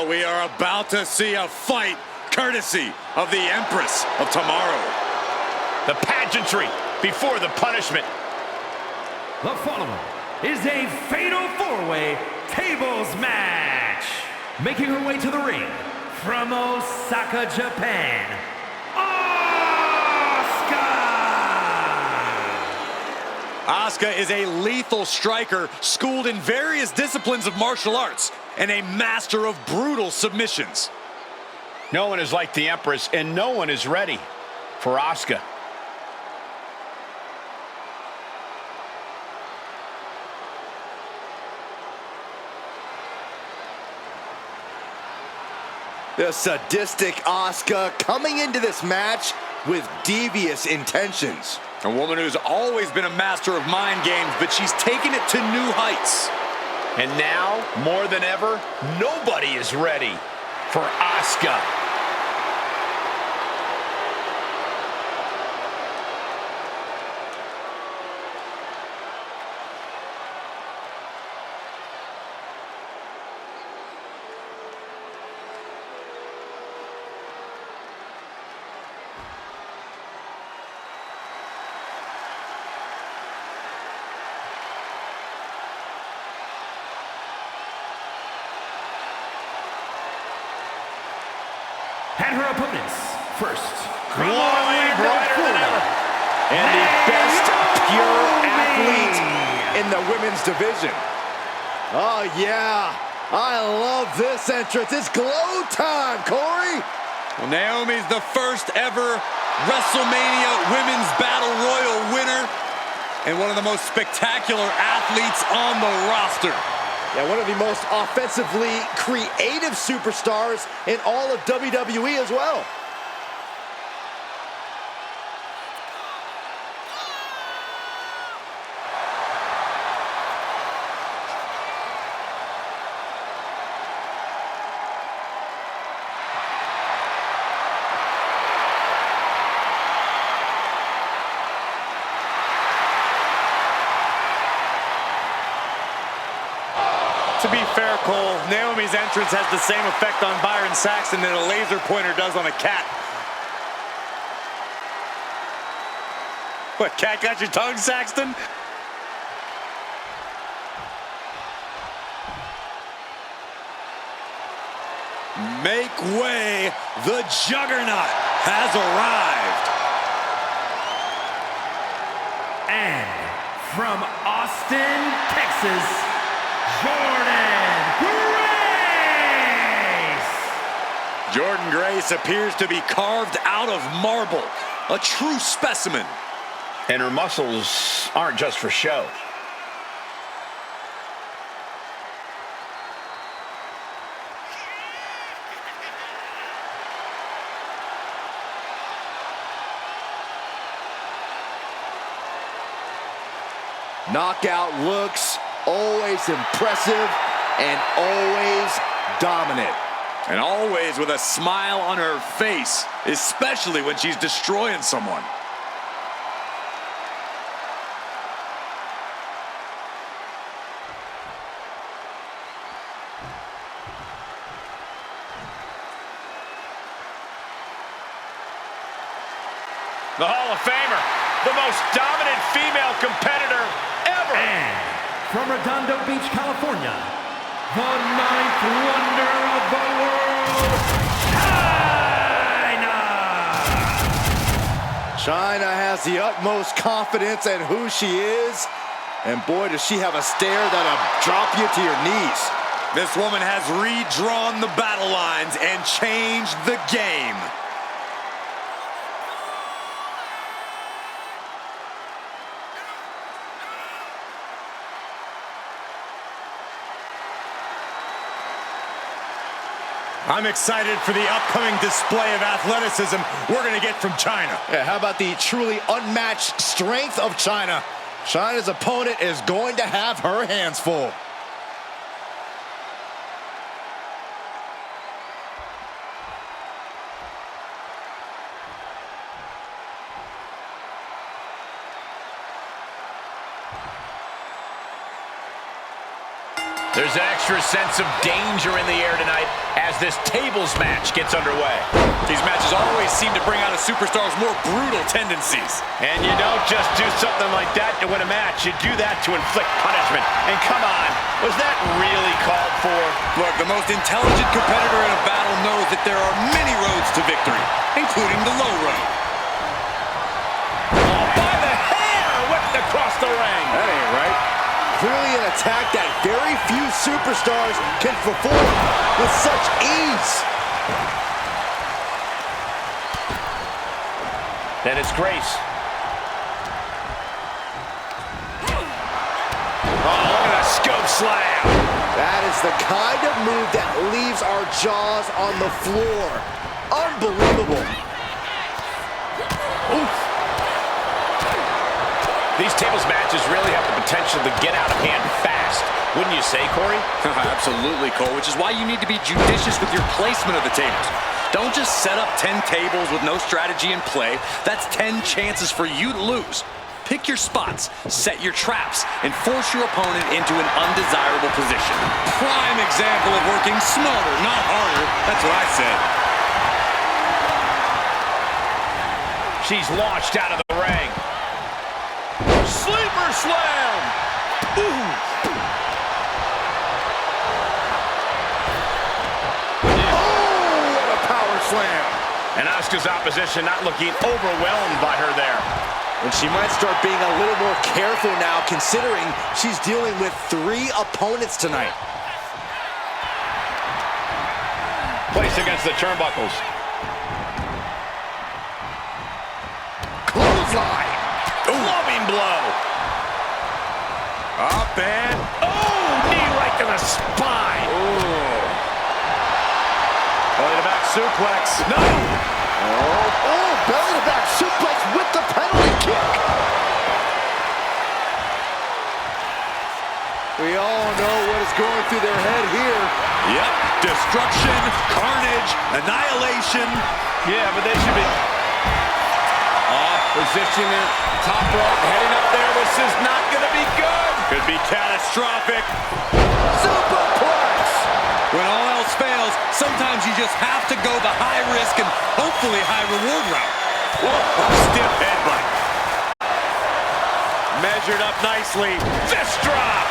Oh, we are about to see a fight courtesy of the Empress of Tomorrow. The pageantry before the punishment. The following is a fatal four-way tables match. Making her way to the ring from Osaka, Japan, Asuka is a lethal striker, schooled in various disciplines of martial arts, and a master of brutal submissions. No one is like the Empress, and no one is ready for Asuka. The sadistic Asuka coming into this match with devious intentions. A woman who's always been a master of mind games, but she's taken it to new heights. And now, more than ever, nobody is ready for Asuka. and her opponents. First, glowing brighter than ever, and the best pure athlete in the women's division. Oh yeah, I love this entrance. It's glow time, Corey. Well, Naomi's the first ever WrestleMania Women's Battle Royal winner and one of the most spectacular athletes on the roster. Yeah, one of the most offensively creative superstars in all of WWE as well. To be fair, Cole, Naomi's entrance has the same effect on Byron Saxton that a laser pointer does on a cat. What, cat got your tongue, Saxton? Make way, the Juggernaut has arrived. And from Austin, Texas, Jordan Grace appears to be carved out of marble, a true specimen. And her muscles aren't just for show. Knockout looks, always impressive and always dominant. And always with a smile on her face, especially when she's destroying someone. The Hall of Famer, the most dominant female competitor ever. And from Redondo Beach, California, the ninth wonder of the world, Chyna has the utmost confidence in who she is. And boy, does she have a stare that'll drop you to your knees. This woman has redrawn the battle lines and changed the game. I'm excited for the upcoming display of athleticism we're going to get from Chyna. Yeah, how about the truly unmatched strength of Chyna? Chyna's opponent is going to have her hands full. There's an extra sense of danger in the air tonight as this tables match gets underway. These matches always seem to bring out a superstar's more brutal tendencies. And you don't just do something like that to win a match. You do that to inflict punishment. And come on, was that really called for? Look, the most intelligent competitor in a battle knows that there are many roads to victory, including the low road. Oh, by the hair, whipped across the ring. That ain't right. Clearly an attack that very few superstars can perform with such ease. Then it's Grace. Oh, look at that scope slam. That is the kind of move that leaves our jaws on the floor. Unbelievable. Oof. These tables matches really have the potential to get out of hand fast. Wouldn't you say, Corey? Absolutely, Cole, which is why you need to be judicious with your placement of the tables. Don't just set up 10 tables with no strategy in play. That's 10 chances for you to lose. Pick your spots, set your traps, and force your opponent into an undesirable position. Prime example of working smarter, not harder. That's what I said. She's launched out of the ring. Sleeper slam! Ooh! Oh, what a power slam! And Asuka's opposition not looking overwhelmed by her there. And she might start being a little more careful now, considering she's dealing with 3 opponents tonight. Placed against the turnbuckles. Clothesline! Loving blow. Up and... Oh, knee right to the spine. Belly to back suplex. No! Oh, belly to back suplex with the penalty kick. We all know what is going through their head here. Yep. Destruction, carnage, annihilation. Yeah, but they should be... Positioning it, top rope, heading up there. This is not going to be good. Could be catastrophic. Superplex! When all else fails, sometimes you just have to go the high risk and hopefully high reward route. Whoa, stiff headbutt. Measured up nicely. Fist drop.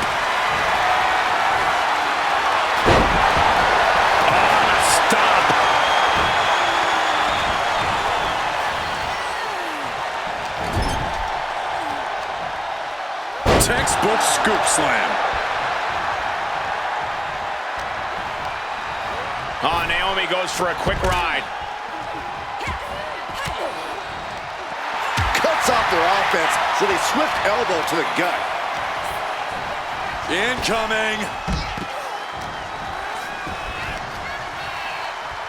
Textbook scoop slam. Oh, Naomi goes for a quick ride. Cuts off their offense with a swift elbow to the gut. Incoming.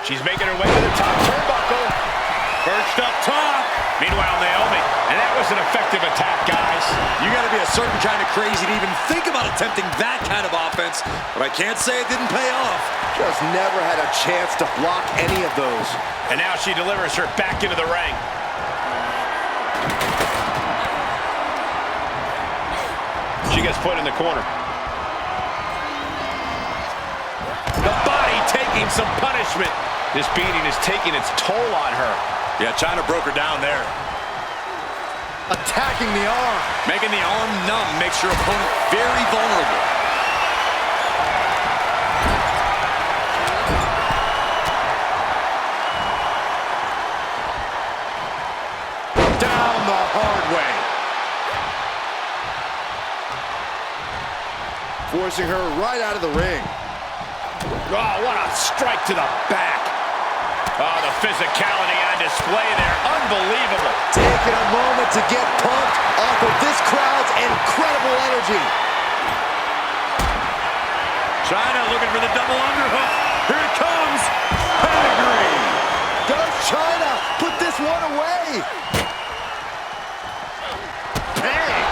She's making her way to the top turnbuckle. Perched up top. Meanwhile, Naomi, and that was an effective attack, guys. You got to be a certain kind of crazy to even think about attempting that kind of offense, but I can't say it didn't pay off. Just never had a chance to block any of those. And now she delivers her back into the ring. She gets put in the corner. The body taking some punishment. This beating is taking its toll on her. Yeah, China broke her down there. Attacking the arm. Making the arm numb makes your opponent very vulnerable. Down the hard way. Forcing her right out of the ring. Oh, what a strike to the back. Oh, the physicality on display there. Unbelievable. Taking a moment to get pumped off of this crowd's incredible energy. China looking for the double underhook. Here it comes. Pedigree. Does China put this one away? Bang.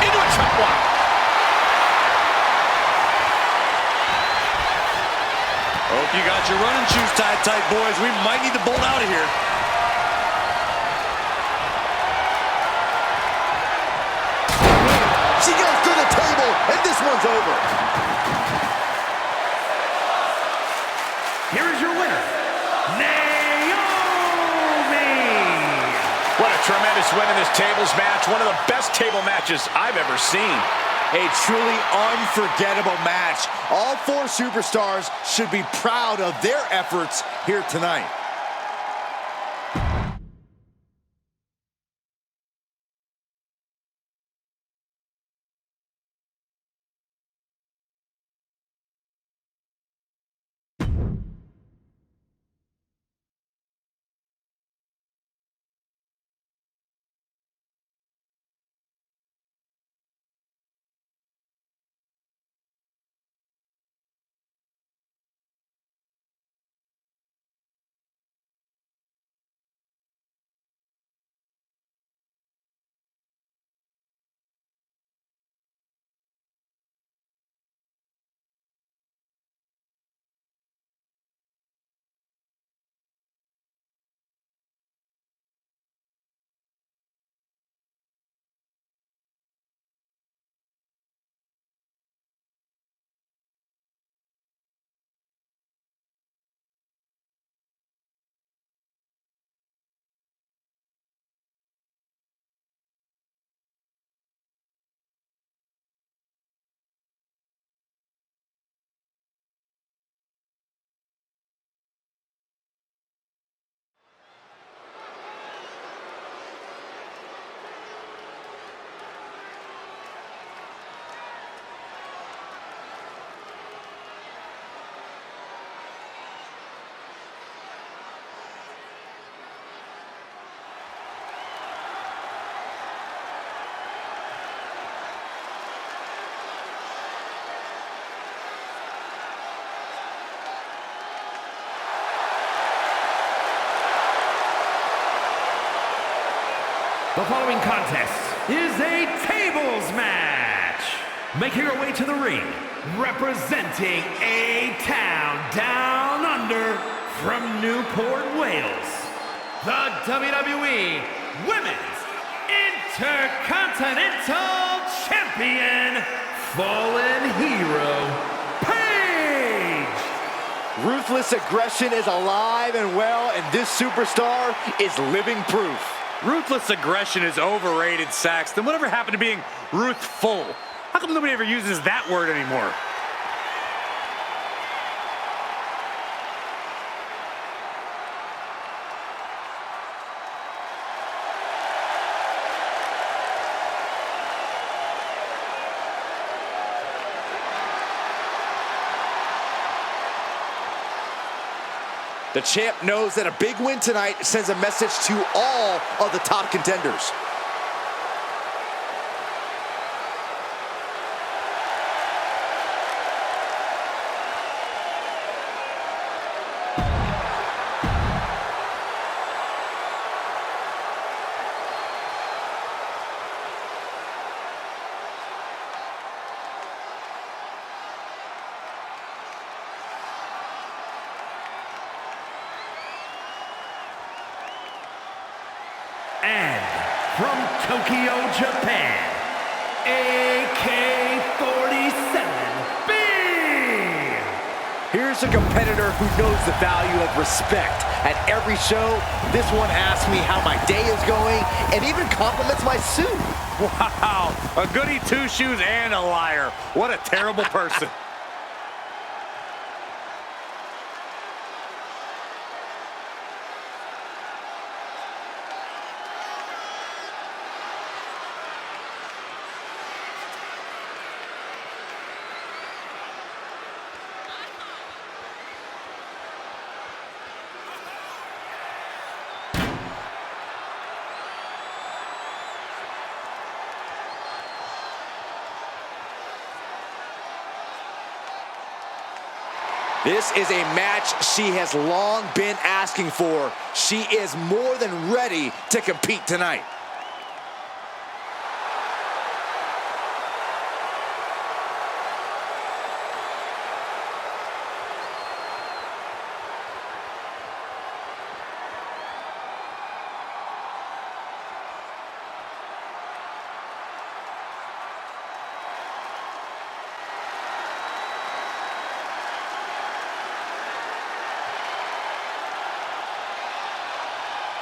Into a chop block. Hope you got your running shoes tied tight, boys. We might need to bolt out of here. over. Here is your winner, Naomi! What a tremendous win in this tables match. One of the best table matches I've ever seen. A truly unforgettable match. All four superstars should be proud of their efforts here tonight. The following contest is a tables match. Making her way to the ring, representing a town down under from Newport, Wales, the WWE Women's Intercontinental Champion, Fallen Hero, Paige! Ruthless aggression is alive and well, and this superstar is living proof. Ruthless aggression is overrated, Saxton. Whatever happened to being ruthful? How come nobody ever uses that word anymore? The champ knows that a big win tonight sends a message to all of the top contenders. And from Tokyo, Japan, AK-47B! Here's a competitor who knows the value of respect. At every show, this one asks me how my day is going and even compliments my suit. Wow, a goody two-shoes and a liar. What a terrible person. This is a match she has long been asking for. She is more than ready to compete tonight.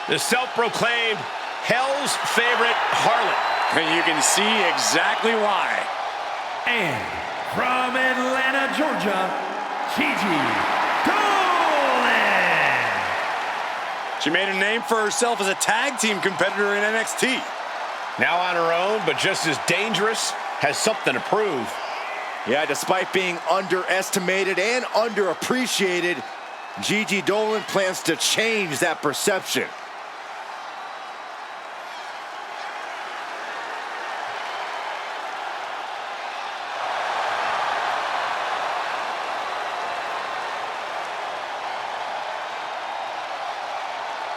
The self-proclaimed Hell's favorite harlot. And you can see exactly why. And from Atlanta, Georgia, Gigi Dolan. She made a name for herself as a tag team competitor in NXT. Now on her own, but just as dangerous, has something to prove. Yeah, despite being underestimated and underappreciated, Gigi Dolan plans to change that perception.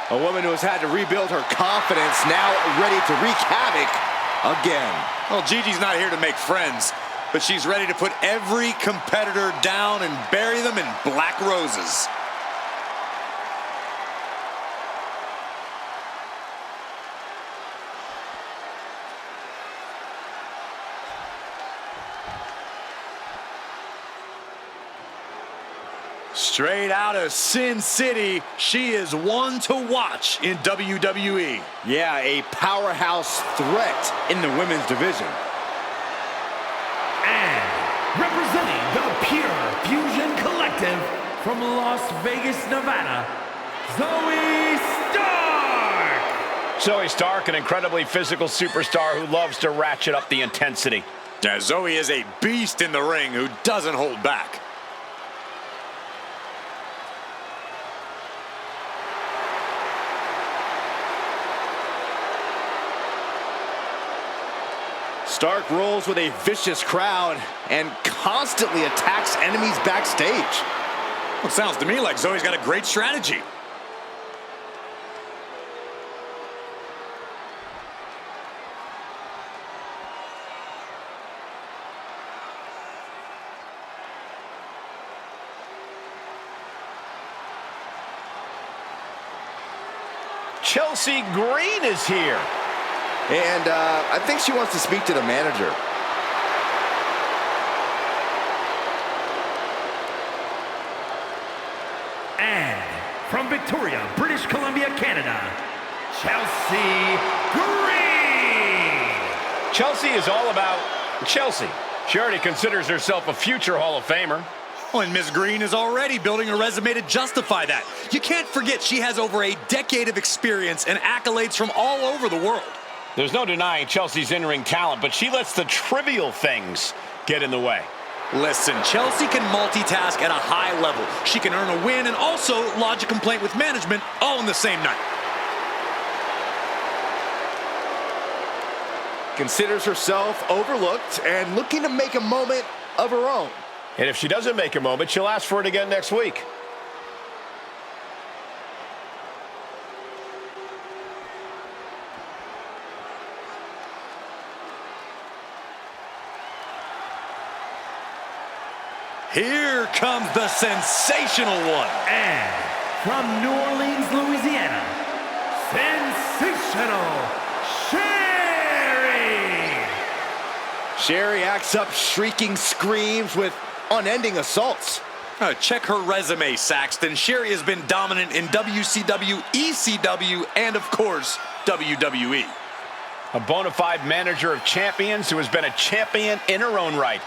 A woman who has had to rebuild her confidence, now ready to wreak havoc again. Well, Gigi's not here to make friends, but she's ready to put every competitor down and bury them in black roses. Straight out of Sin City, she is one to watch in WWE. Yeah, a powerhouse threat in the women's division. And representing the Pure Fusion Collective from Las Vegas, Nevada, Zoe Stark. Zoe Stark, an incredibly physical superstar who loves to ratchet up the intensity. Yeah, Zoe is a beast in the ring who doesn't hold back. Stark rolls with a vicious crowd and constantly attacks enemies backstage. Well, it sounds to me like Zoe's got a great strategy. Chelsea Green is here. And I think she wants to speak to the manager. And from Victoria, British Columbia, Canada, Chelsea Green. Chelsea is all about Chelsea. She already considers herself a future Hall of Famer. Oh, and Ms. Green is already building a resume to justify that. You can't forget she has over a decade of experience and accolades from all over the world. There's no denying Chelsea's in-ring talent, but she lets the trivial things get in the way. Listen, Chelsea can multitask at a high level. She can earn a win and also lodge a complaint with management all in the same night. Considers herself overlooked and looking to make a moment of her own. And if she doesn't make a moment, she'll ask for it again next week. Here comes the sensational one. And from New Orleans, Louisiana, sensational Sherry. Sherry acts up shrieking screams with unending assaults. Check her resume, Saxton. Sherry has been dominant in WCW, ECW, and of course, WWE. A bona fide manager of champions who has been a champion in her own right.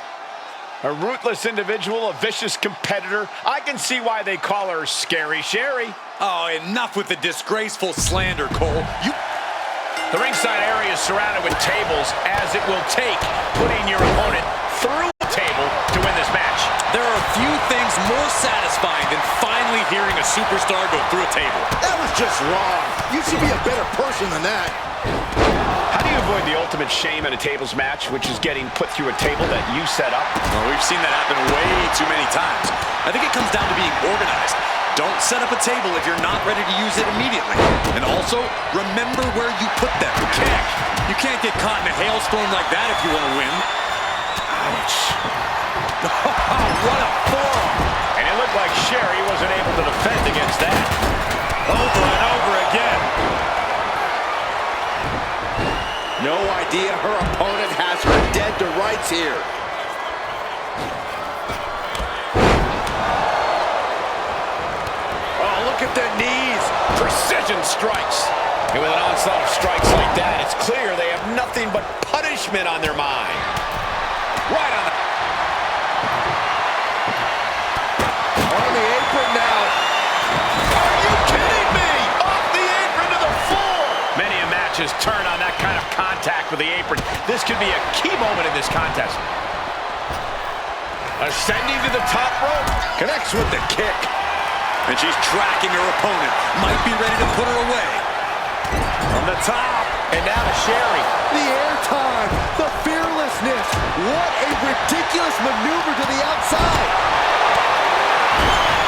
A ruthless individual, a vicious competitor. I can see why they call her Scary Sherry. Oh, enough with the disgraceful slander, Cole. The ringside area is surrounded with tables, as it will take putting your opponent through a table to win this match. There are few things more satisfying than finally hearing a superstar go through a table. That was just wrong. You should be a better person than that. How do you avoid the ultimate shame in a tables match, which is getting put through a table that you set up? Well, we've seen that happen way too many times. I think it comes down to being organized. Don't set up a table if you're not ready to use it immediately. And also, remember where you put them. You can't get caught in a hailstorm like that if you want to win. Ouch. What a forearm. And it looked like Sherry wasn't able to defend against that. Over and over again. No idea her opponent has her dead to rights here. Oh, look at the knees. Precision. precision strikes. And with an onslaught of strikes like that, it's clear they have nothing but punishment on their mind. Right on the... On the apron now. Are you kidding me? Off the apron to the floor. Many a match has turned on that kind of contact with the apron. This could be a key moment in this contest. Ascending to the top rope. Connects with the kick. And she's tracking her opponent. Might be ready to put her away. From the top. And now to Sherry. The airtime. The fearlessness. What a ridiculous maneuver to the outside.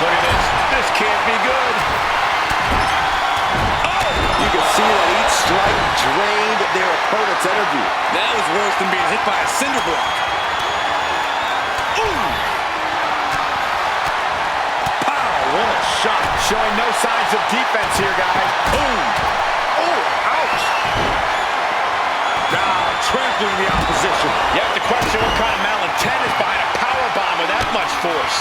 Look at this. This can't be good. Oh! You can see that each strike drained their opponent's energy. That was worse than being hit by a cinder block. Ooh! Pow! What a shot. Showing no signs of defense here, guys. Boom! Oh, ouch! Now trampling the opposition. You have to question what kind of malintent is behind a powerbomb with that much force.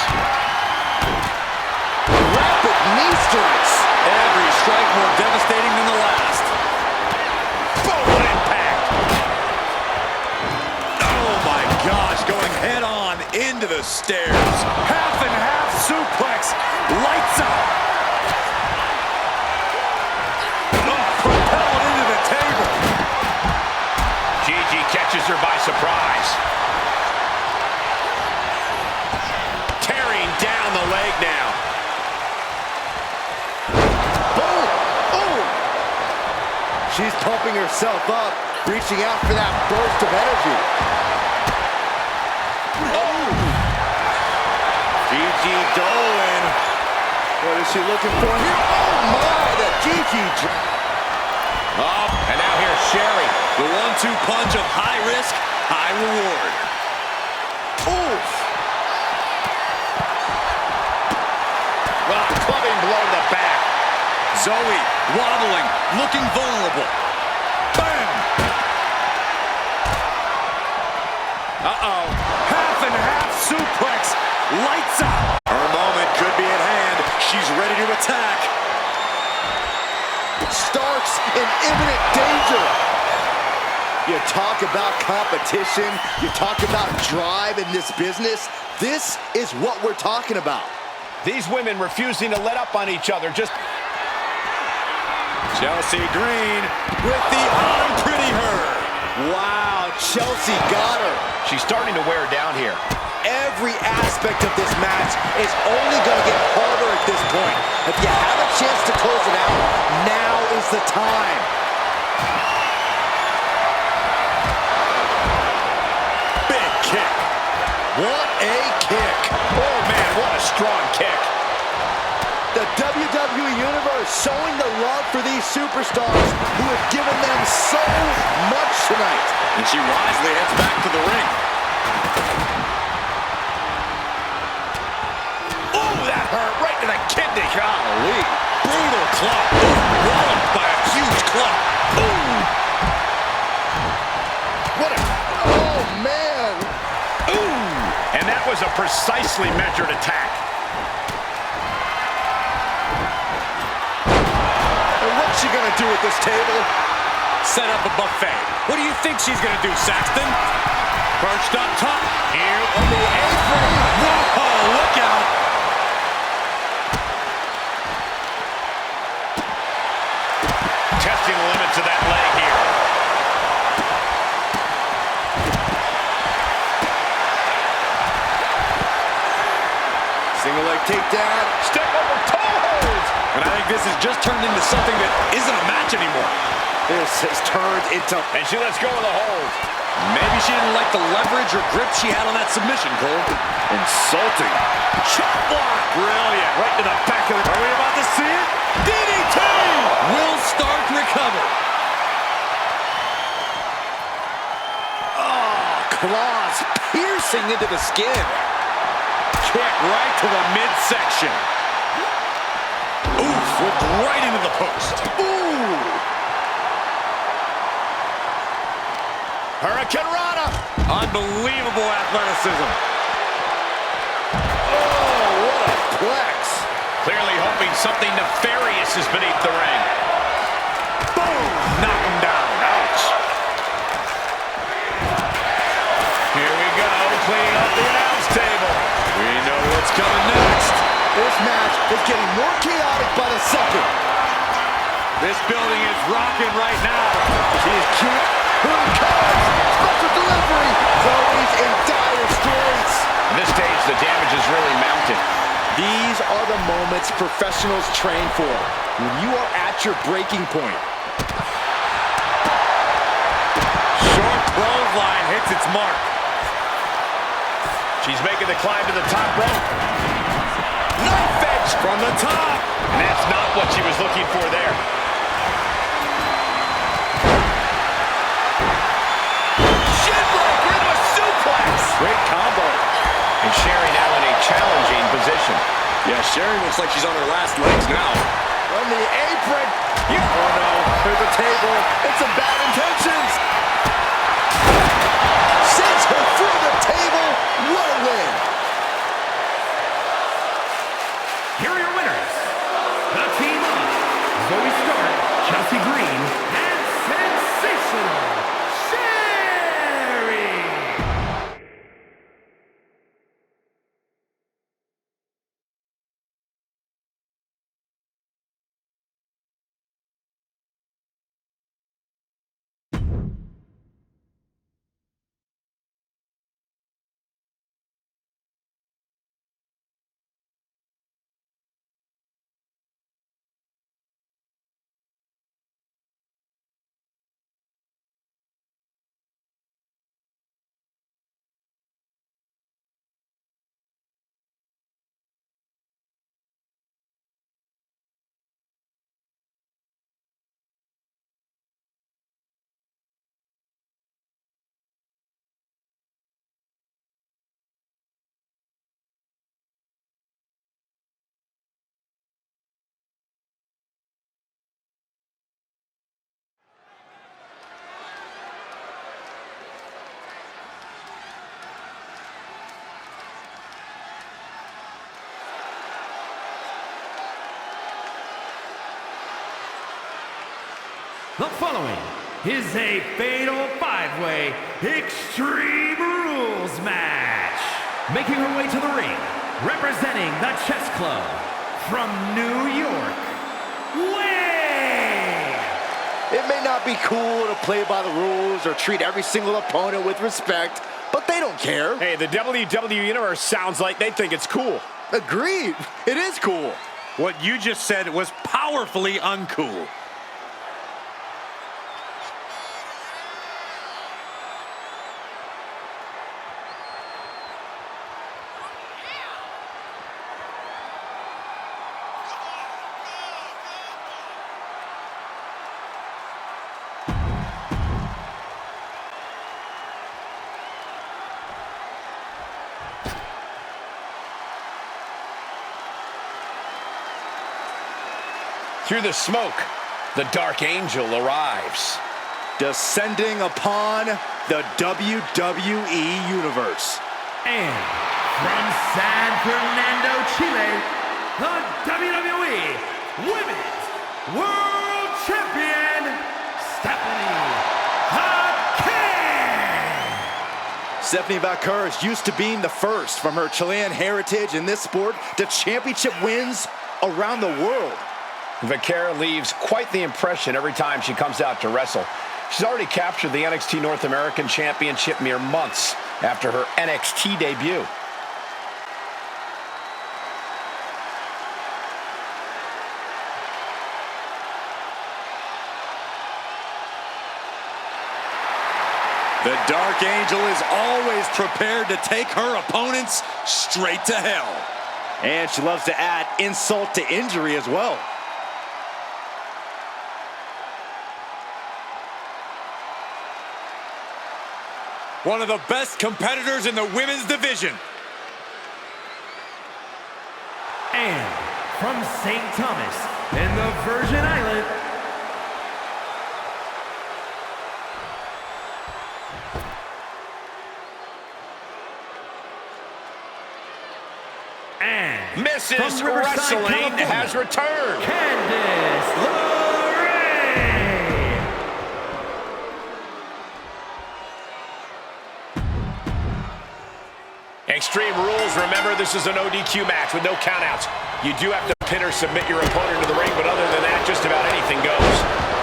Rapid knee strikes. Every strike more devastating than the last. Boom, what impact! Oh my gosh, going head on into the stairs. Half and half suplex. Lights out. Oh, propelled into the table. Gigi catches her by surprise. Tearing down the leg now. Boom! Boom! She's pumping herself up, reaching out for that burst of energy. Oh! Gigi Dolan. What is she looking for here? Oh my, the Gigi. Oh, and now here's Sherry. The 1-2 punch of high risk, high reward. Oof! Well, clubbing blow to the back. Zoe wobbling, looking vulnerable. Bam! Uh-oh. Half and half suplex. Lights out. Her moment could be at hand. She's ready to attack. Starks in imminent danger. You talk about competition. You talk about drive in this business. This is what we're talking about. These women refusing to let up on each other. Just Chelsea Green with the unpretty her. Wow, Chelsea got her. she's starting to wear down here. Every aspect of this match is only going to get harder at this point. If you have a chance to close it out, now is the time. Big kick. What a kick. Oh, man, what a strong kick. The WWE Universe showing the love for these superstars who have given them so much tonight. And she wisely heads back to the ring. Oh, that hurt right to the kidney. Golly. Brutal club. Walloped by a huge club. Ooh. What a... Oh, man. Ooh. And that was a precisely measured attack. And what's she going to do at this table? Set up a buffet. What do you think she's going to do, Saxton? Perched up top. Here on the apron. Whoa, look out. Testing the limits of that leg here. Single leg takedown. Step over toe hold. And I think this has just turned into something that isn't a match anymore. This has turned into... And she lets go of the hold. Maybe she didn't like the leverage or grip she had on that submission, Cole. insulting. Chop block. Brilliant. Right to the back of the... Are we about to see it? DDT! Will Stark recover? Oh, claws piercing into the skin. Kick right to the midsection. Oof, looked right into the post. Ooh! Hurricane Rana. Unbelievable athleticism. Oh, what a plex. Clearly hoping something nefarious is beneath the ring. Boom! Knock him down. Ouch. Here we go, cleaning up the announce table. We know what's coming next. This match is getting more chaotic by the second. This building is rocking right now. She is cute. Here it comes. Special delivery. Zoe's in dire straits. At this stage, the damage is really mounted. These are the moments professionals train for. When you are at your breaking point. Short clothesline hits its mark. She's making the climb to the top rope. Knife edge from the top. And that's not what she was looking for there. Shinbreaker into a suplex. Great combo. And Sherry now in a challenging position. Yeah, Sherry looks like she's on her last legs now. From the apron. Oh no, there's a table. It's some bad intentions. Sends her through the table. What a win. Here are your winners. The team of Zoe Stark, Chelsea Green, and Sensational Sherry. The following is a fatal five-way Extreme Rules match. Making her way to the ring, representing the Chess Club from New York, Wayne. It may not be cool to play by the rules or treat every single opponent with respect, but they don't care. Hey, the WWE Universe sounds like they think it's cool. Agreed. It is cool. What you just said was powerfully uncool. Through the smoke, the Dark Angel arrives. Descending upon the WWE Universe. And from San Fernando, Chile, the WWE Women's World Champion, Stephanie Vaquer. Stephanie Vaquer is used to being the first from her Chilean heritage in this sport to championship wins around the world. Vaquer leaves quite the impression every time she comes out to wrestle. She's already captured the NXT North American Championship mere months after her NXT debut. The Dark Angel is always prepared to take her opponents straight to hell. And she loves to add insult to injury as well. One of the best competitors in the women's division. And from St. Thomas in the Virgin Islands, and Mrs. from Riverside, Wrestling California, has returned. Candice LeRae. Extreme Rules. Remember, this is an ODQ match with no countouts. You do have to pin or submit your opponent to the ring, but other than that, just about anything goes.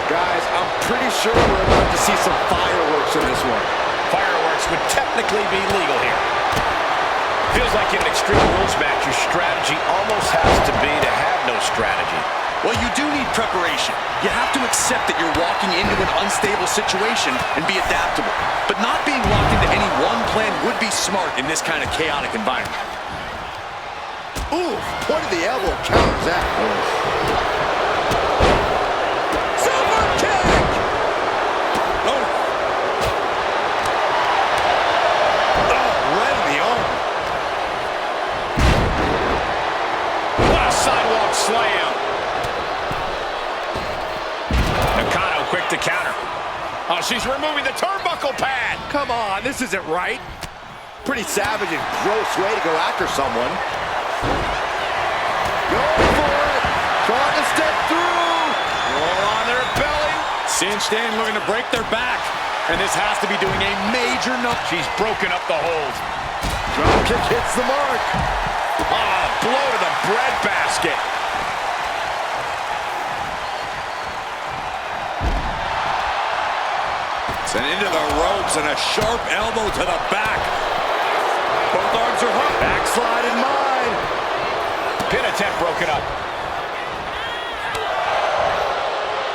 Guys, I'm pretty sure we're about to see some fireworks in this one. Fireworks would technically be legal here. Feels like in an Extreme Rules match, your strategy almost has to be to have no strategy. Well, you do need preparation. You have to accept that you're walking into an unstable situation and be adaptable. But not being locked into any one plan would be smart in this kind of chaotic environment. Ooh, point of the elbow counters that. Super kick! Oh. Oh, right in the arm. What a sidewalk slam. Quick to counter. Oh, she's removing the turnbuckle pad. Come on, this isn't right. Pretty savage and gross way to go after someone. Going for it. Trying to step through. Roll on their belly. Cinched in, looking to break their back. And this has to be doing a major number. She's broken up the hold. Drop kick hits the mark. Ah, blow to the breadbasket. And into the ropes and a sharp elbow to the back. Both arms are hooked. Backslide in mine. Pin attempt broken up.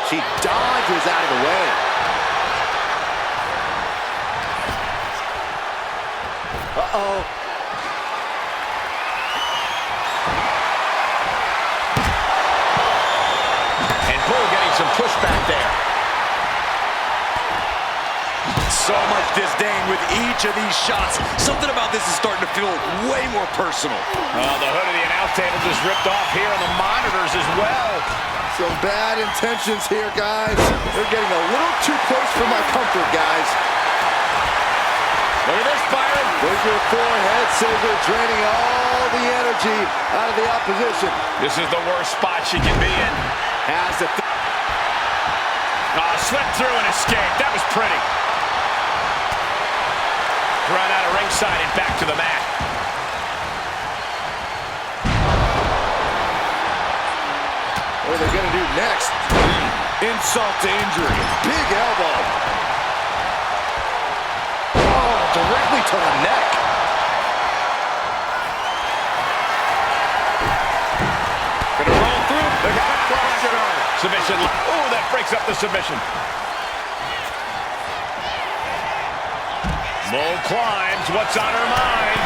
She dodges out of the way. Uh-oh. And Bull getting some pushback there. So much disdain with each of these shots. Something about this is starting to feel way more personal. The hood of the announce table just ripped off here on the monitors as well. Some bad intentions here, guys. They're getting a little too close for my comfort, guys. Look at this, Byron. There's your forehead scissor, draining all the energy out of the opposition. This is the worst spot she can be in. Has it. Slipped through and escaped. That was pretty. Run out of ringside and back to the mat. What are they going to do next? Insult to injury. Big elbow. Oh, directly to the neck. Gonna roll through. They got a crossover. Submission. Oh, that breaks up the submission. Mo climbs. What's on her mind?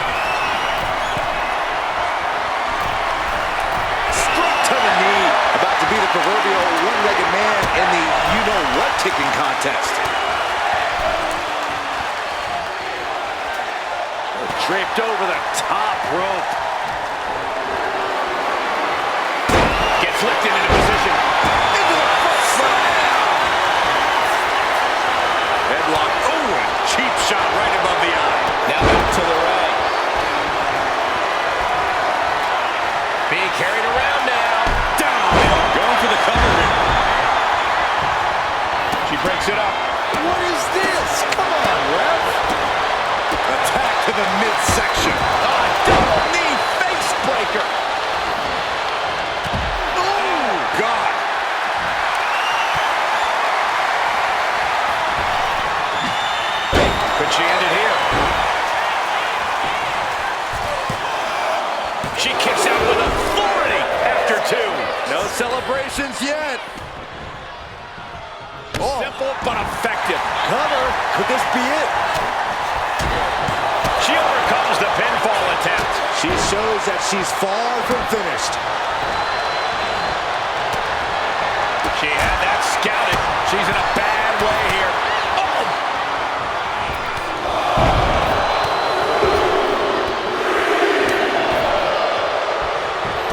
Struck to the knee. About to be the proverbial one-legged man in the you-know-what kicking contest. Draped over the top rope. Gets lifted into position. Into the foot slam. Headlock. Oh, a cheap shot right above the eye. Now back to the right. Being carried around now. Down. Going for the cover here. She breaks it up. What is this? Come on, ref. Attack to the midsection. Double knee face breaker. Oh, God. Could she end it here? She kicks out with authority after two. No celebrations yet. Oh, Simple but effective. cover. Could this be it? She overcomes the pinfall attempt. She shows that she's far from finished. She had that scouted. She's in a bad way here. Oh!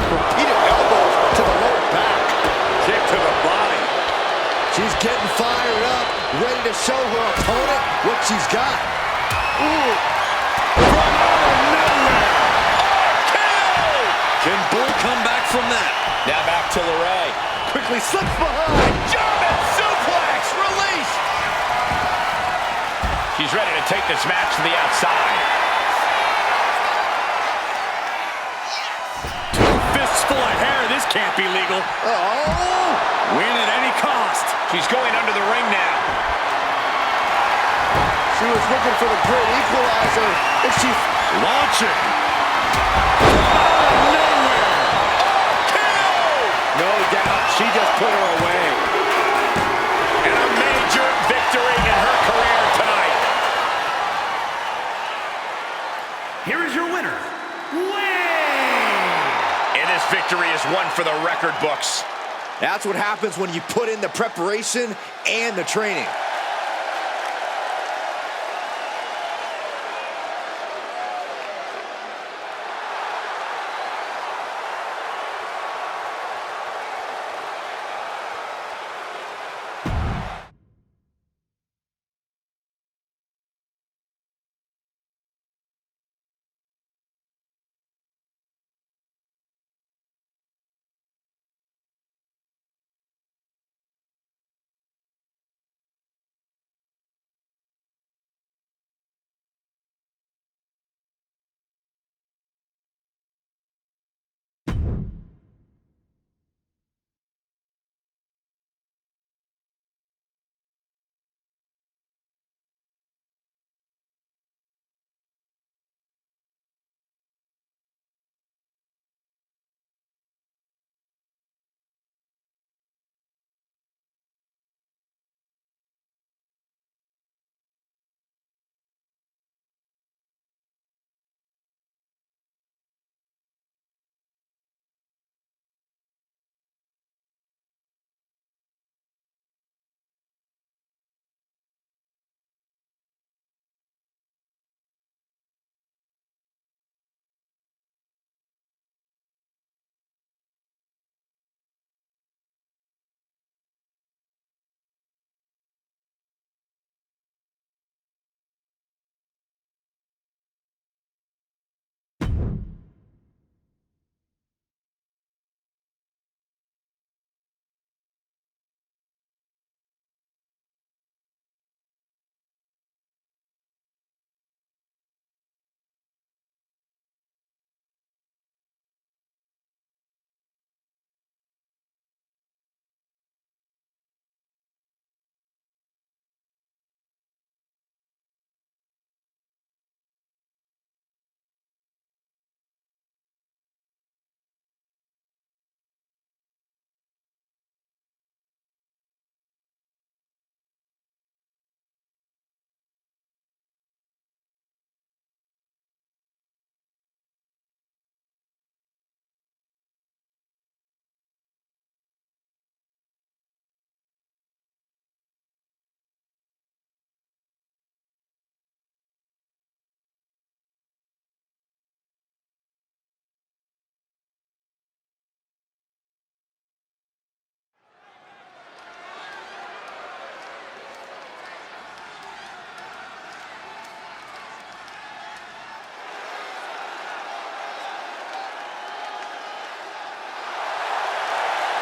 Repeated elbows to the lower back. Kick to the body. She's getting fired up, ready to show her opponent what she's got. Ooh. From out of nowhere. KO! Can Bull come back from that? Now back to LeRae. Quickly slips behind. German suplex released. She's ready to take this match to the outside. full of hair. This can't be legal. Oh! Win at any cost. She's going under the ring now. She was looking for the great equalizer, and she... Launching. Oh, nowhere. No doubt, she just put her away. And a major victory in her career tonight. Here is your winner, Wayne! And this victory is one for the record books. That's what happens when you put in the preparation and the training.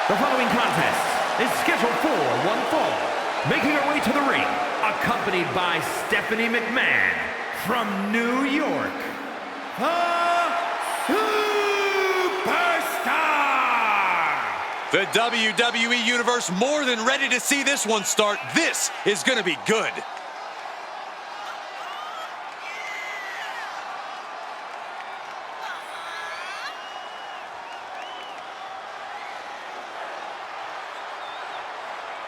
The following contest is scheduled for one fall. Making her way to the ring, accompanied by Stephanie McMahon from New York, the Superstar! The WWE Universe more than ready to see this one start. This is going to be good.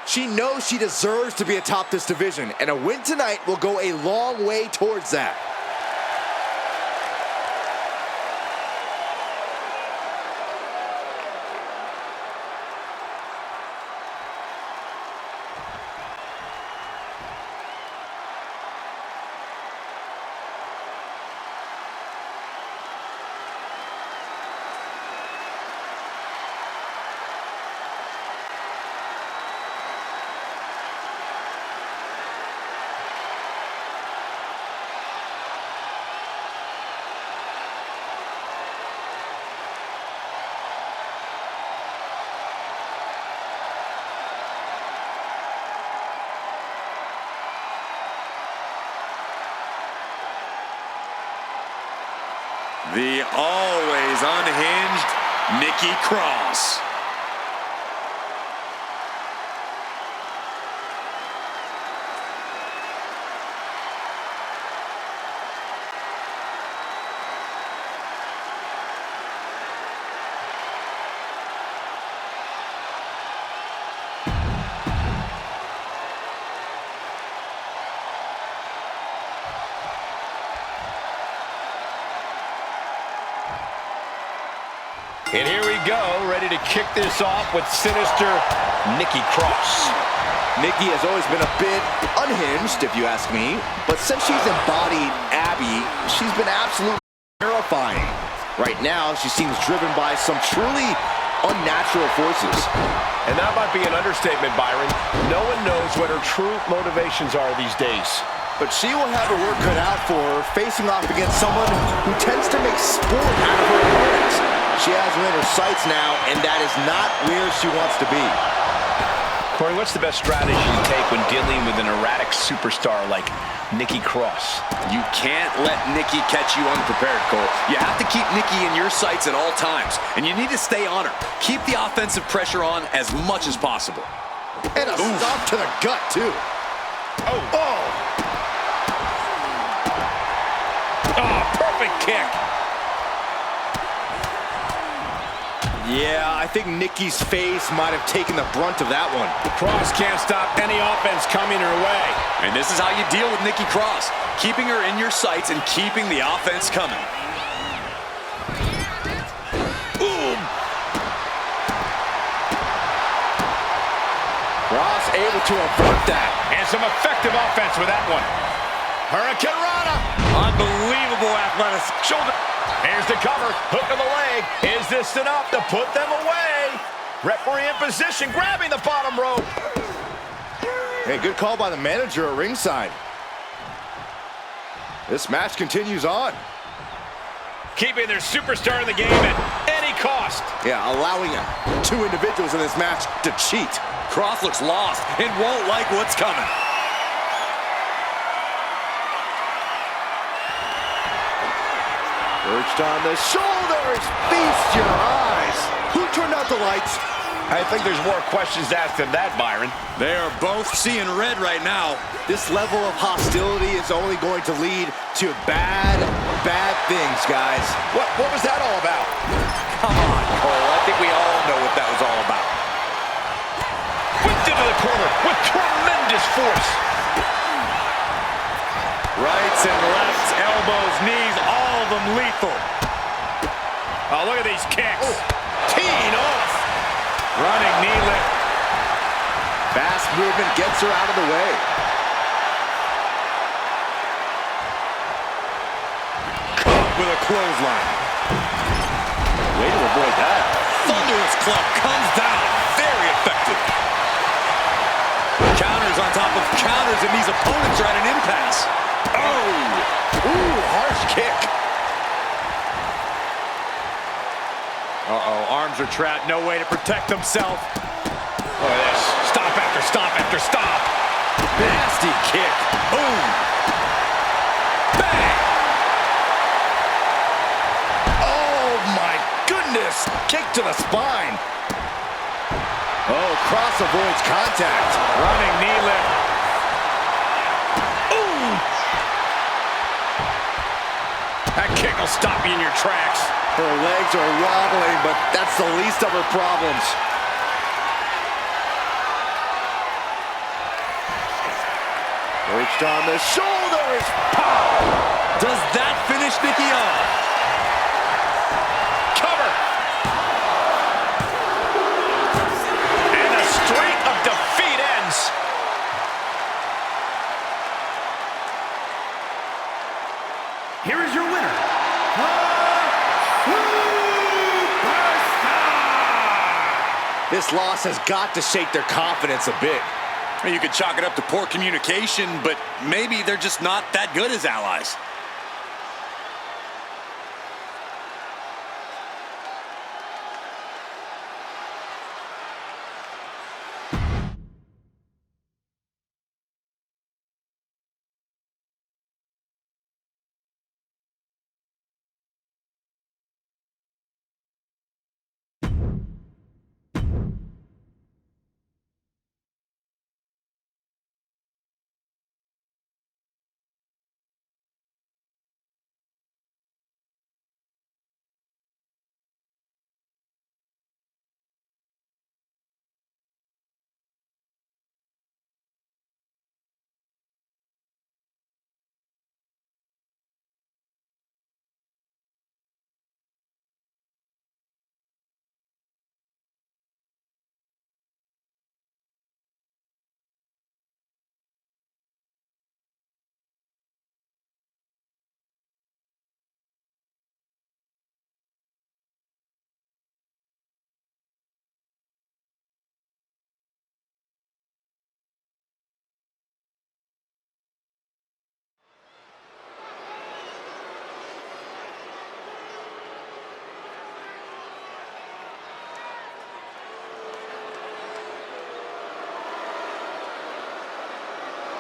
She knows she deserves to be atop this division, and a win tonight will go a long way towards that. The always unhinged Nikki Cross. And here we go, ready to kick this off with sinister Nikki Cross. Nikki has always been a bit unhinged, if you ask me. But since she's embodied Abby, she's been absolutely terrifying. Right now, she seems driven by some truly unnatural forces. And that might be an understatement, Byron. No one knows what her true motivations are these days. But she will have her work cut out for her, facing off against someone who tends to make sport out of her opponents. She has her in her sights now, and that is not where she wants to be. Corey, what's the best strategy you take when dealing with an erratic superstar like Nikki Cross? You can't let Nikki catch you unprepared, Cole. You have to keep Nikki in your sights at all times, and you need to stay on her. Keep the offensive pressure on as much as possible. And a stop to the gut, too. Oh, perfect kick. Yeah, I think Nikki's face might have taken the brunt of that one. Cross can't stop any offense coming her way. And this is how you deal with Nikki Cross. Keeping her in your sights and keeping the offense coming. Boom. Cross able to avert that. And some effective offense with that one. Hurricane Rana. Unbelievable athleticism. Shoulder. Here's the cover. Hook of the leg. Is this enough to put them away? Referee in position, grabbing the bottom rope. Hey, good call by the manager at ringside. This match continues on. Keeping their superstar in the game at any cost. Yeah, allowing two individuals in this match to cheat. Cross looks lost and won't like what's coming. Perched on the shoulders. Feast your eyes. Who turned out the lights? I think there's more questions asked than that, Byron. They are both seeing red right now. This level of hostility is only going to lead to bad things, guys. What was that all about? Come on, Cole. I think we all know what that was all about. Whipped into the corner with tremendous force. Rights and lefts, elbows, knees, all of them lethal. Oh, look at these kicks. Teeing off. Running knee lift. Fast movement gets her out of the way. Caught with a clothesline. Way to avoid that. Thunderous club comes down. Very effective. Counters on top of counters, and these opponents are at an impasse. Oh! Ooh, harsh kick. Uh-oh, arms are trapped. No way to protect himself. Look at this. Stop after stop after stop. Nasty kick. Boom. Bang. Oh, my goodness. Kick to the spine. Oh, Cross avoids contact. Running knee lift. Ooh. That kick will stop you in your tracks. Her legs are wobbling, but that's the least of her problems. Perched on the shoulders. Pow. Does that finish Nikki off? Cover. And the streak of defeat ends. Here is your winner, This loss has got to shake their confidence a bit. You could chalk it up to poor communication, but maybe they're just not that good as allies.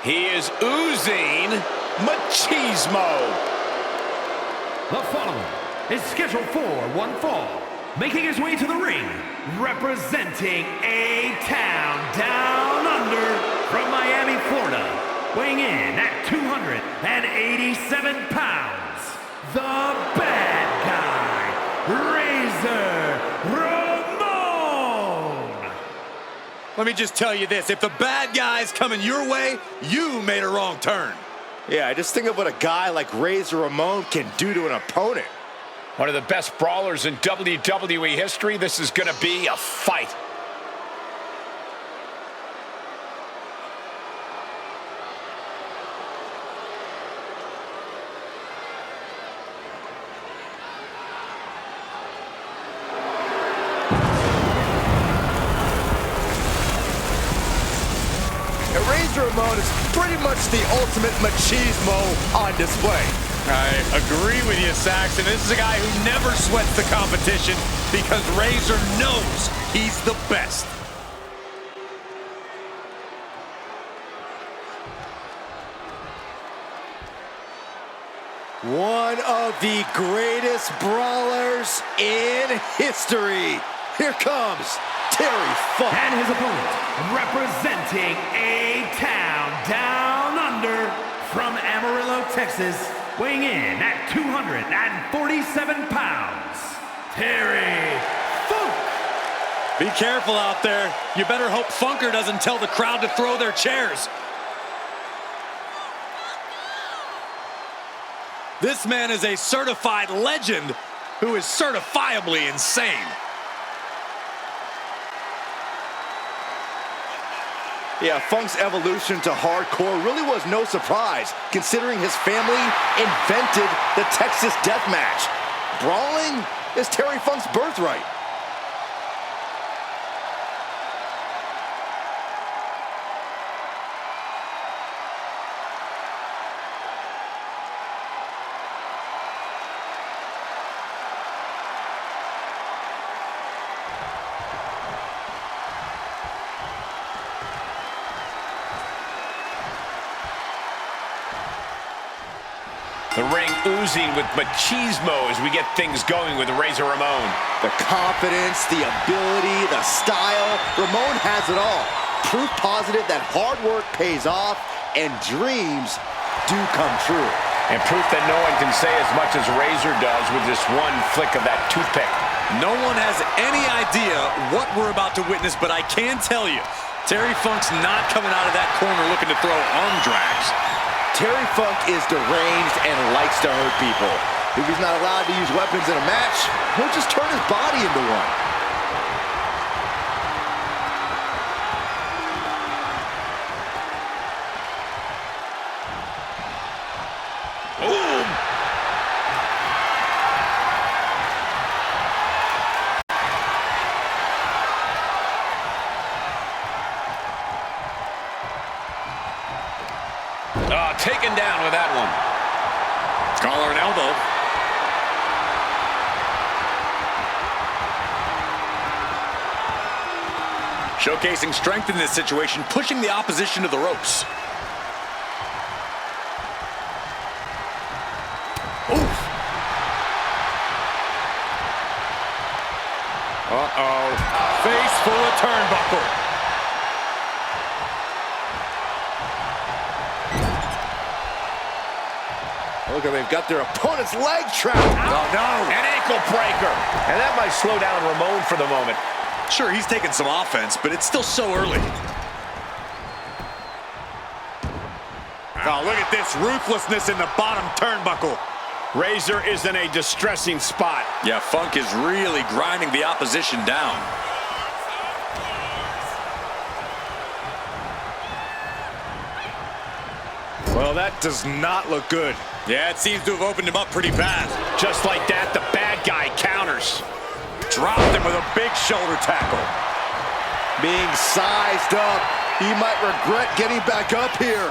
He is oozing machismo. The following is scheduled for one fall. Making his way to the ring, representing A-Town Down Under from Miami, Florida. Weighing in at 287 pounds, the bad guy, Razor Ramon. Let me just tell you this, if the bad guy's coming your way, you made a wrong turn. Yeah, just think of what a guy like Razor Ramon can do to an opponent. One of the best brawlers in WWE history. This is going to be a fight. And Razor Ramon is pretty much the ultimate machismo on display. I agree with you, Saxon. This is a guy who never sweats the competition because Razor knows he's the best. One of the greatest brawlers in history. Here comes Terry Funk. And his opponent, representing A-Town Down Under from Amarillo, Texas, weighing in at 247 pounds, Terry Funk. Be careful out there. You better hope Funker doesn't tell the crowd to throw their chairs. This man is a certified legend who is certifiably insane. Yeah, Funk's evolution to hardcore really was no surprise, considering his family invented the Texas Death Match. Brawling is Terry Funk's birthright. The ring oozing with machismo as we get things going with Razor Ramon. The confidence, the ability, the style, Ramon has it all. Proof positive that hard work pays off and dreams do come true. And proof that no one can say as much as Razor does with just one flick of that toothpick. No one has any idea what we're about to witness, but I can tell you, Terry Funk's not coming out of that corner looking to throw arm drags. Terry Funk is deranged and likes to hurt people. If he's not allowed to use weapons in a match, he'll just turn his body into one. Taken down with that one. Collar and elbow. Showcasing strength in this situation, pushing the opposition to the ropes. Oof. Uh-oh. Face full of turnbuckle. Look, they've got their opponent's leg trapped. Oh, no. An ankle breaker. And that might slow down Ramon for the moment. Sure, he's taking some offense, but it's still so early. Oh, look at this ruthlessness in the bottom turnbuckle. Razor is in a distressing spot. Yeah, Funk is really grinding the opposition down. Well, that does not look good. Yeah, it seems to have opened him up pretty bad. Just like that, the bad guy counters. Dropped him with a big shoulder tackle. Being sized up, he might regret getting back up here.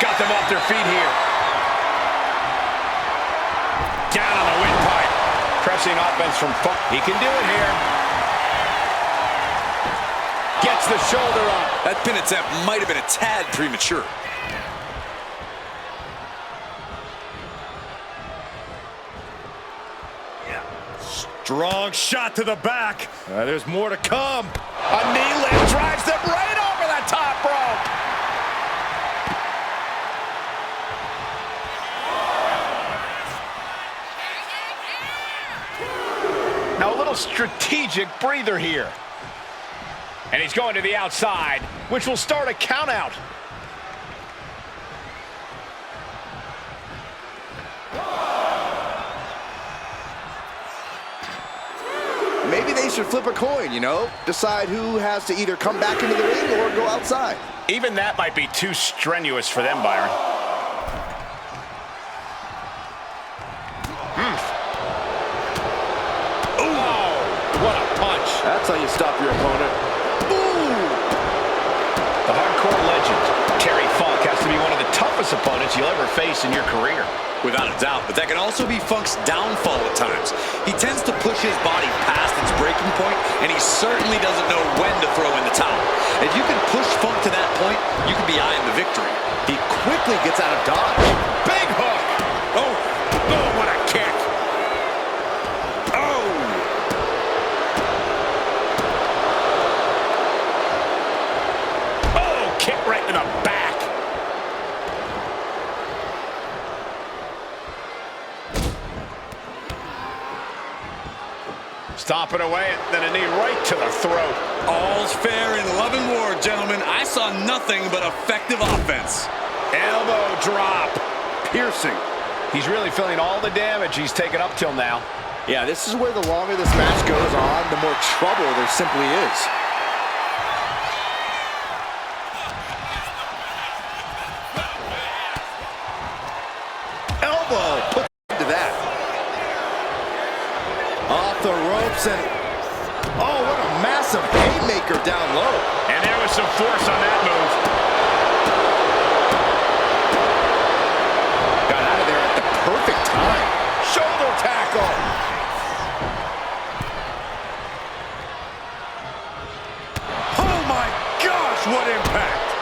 Got them off their feet here. Down on the windpipe. Pressing offense from Funk. He can do it here. Gets the shoulder up. That pin attempt might have been a tad premature. Strong shot to the back. There's more to come. A knee lift drives them right over the top rope. Now a little strategic breather here. And he's going to the outside, which will start a count out. Maybe they should flip a coin, you know? Decide who has to either come back into the ring or go outside. Even that might be too strenuous for them, Byron. Oh, what a punch. That's how you stop your opponent. Ooh! The hardcore legend, Terry Funk, has to be one of the toughest opponents you'll ever face in your career. Without a doubt, but that can also be Funk's downfall at times. He tends to push his body past its breaking point, and he certainly doesn't know when to throw in the towel. If you can push Funk to that point, you can be eyeing the victory. He quickly gets out of dodge. Big hook! Oh, what a kick! Oh! Oh, kick right in the back. Stomping away, then a knee right to the throat. All's fair in love and war, gentlemen. I saw nothing but effective offense. Elbow drop. Piercing. He's really feeling all the damage he's taken up till now. Yeah, this is where the longer this match goes on, the more trouble there simply is. Elbow put to that. Off the ropes and... oh, what a massive haymaker down low. And there was some force on that move. Got out of there at the perfect time. Shoulder tackle. Oh my gosh, what impact.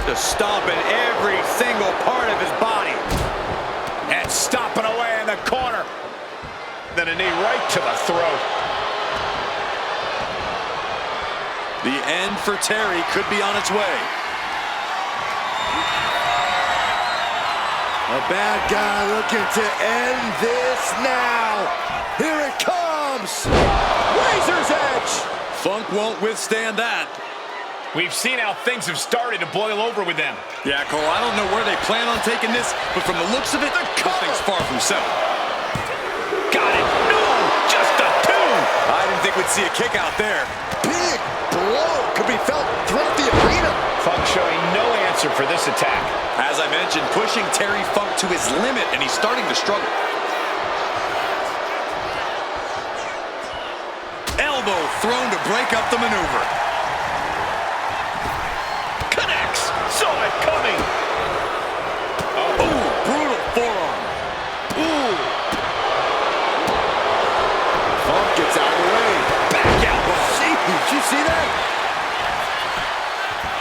Just stomping every single part of his body. And stomping away in the corner. Then a knee right to the throat. The end for Terry could be on its way. A bad guy looking to end this now. Here it comes. Razor's edge. Funk won't withstand that. We've seen how things have started to boil over with them. Yeah, Cole, I don't know where they plan on taking this, but from the looks of it, this thing's far from settled. Got it. No, just a two. I didn't think we'd see a kick out there. Big blow could be felt throughout the arena. Funk showing no answer for this attack. As I mentioned, pushing Terry Funk to his limit, and he's starting to struggle. Elbow thrown to break up the maneuver. Connects. Saw it coming. Oh, brutal forearm. Ooh. Funk gets out of the way. Back elbow. Did you see that?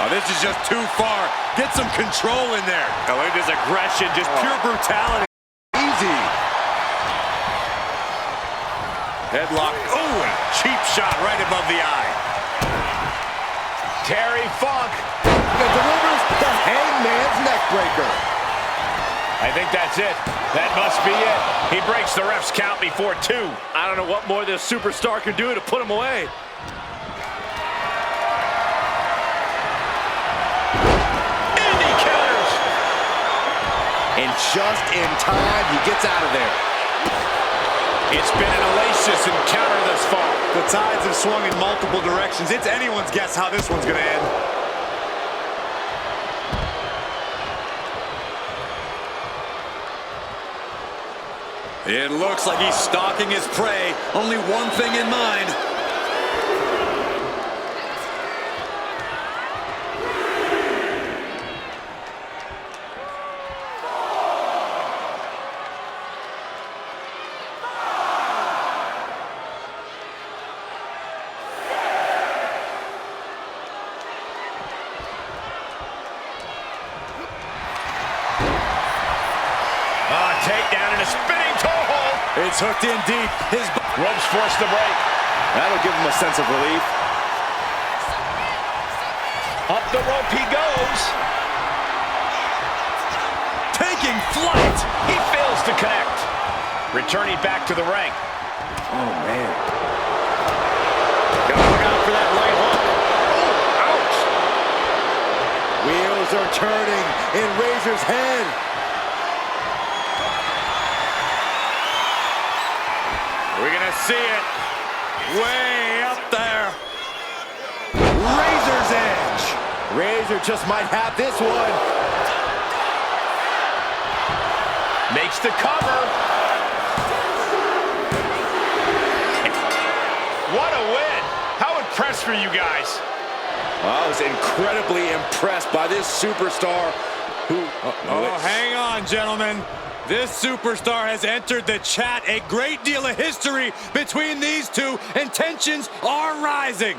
Oh, this is just too far. Get some control in there. Oh, it is aggression, just pure brutality. Easy. Headlock. Oh, and a cheap shot right above the eye. Terry Funk. And delivers the Hangman's neckbreaker. I think that's it. That must be it. He breaks the ref's count before two. I don't know what more this superstar can do to put him away. And just in time, he gets out of there. It's been an hellacious encounter thus far. The tides have swung in multiple directions. It's anyone's guess how this one's going to end. It looks like he's stalking his prey. Only one thing in mind. It's hooked in deep. His ropes forced the break. That'll give him a sense of relief. Up the rope he goes. Taking flight. He fails to connect. Returning back to the ring. Oh, man. Gotta look out for that right hook. Oh, ouch. Wheels are turning in Razor's head. We're gonna see it. Way up there. Razor's edge. Razor just might have this one. Makes the cover. What a win. How impressed were you guys? I was incredibly impressed by this superstar who... Hang on, gentlemen. This superstar has entered the chat. A great deal of history between these two, and tensions are rising.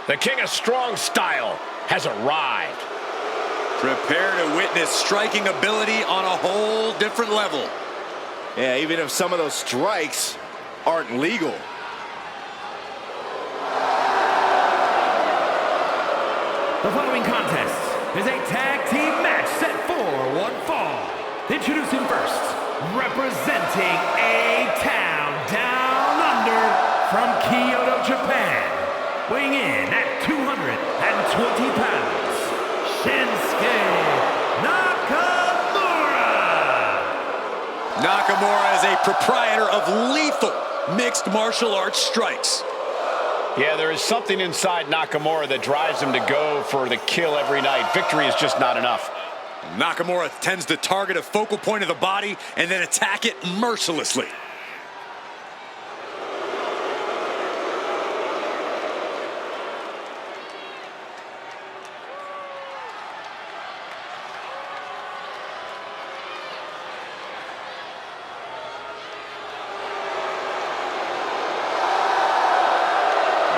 The King of Strong Style has arrived. Prepare to witness striking ability on a whole different level. Yeah, even if some of those strikes aren't legal. The following contest is a tag team match set for one fall. Introducing first, representing A-Town Down Under from Kyoto, Japan. Weighing in at 220 pounds, Shinsuke Nakamura. Nakamura is a proprietor of lethal mixed martial arts strikes. Yeah, there is something inside Nakamura that drives him to go for the kill every night. Victory is just not enough. Nakamura tends to target a focal point of the body and then attack it mercilessly.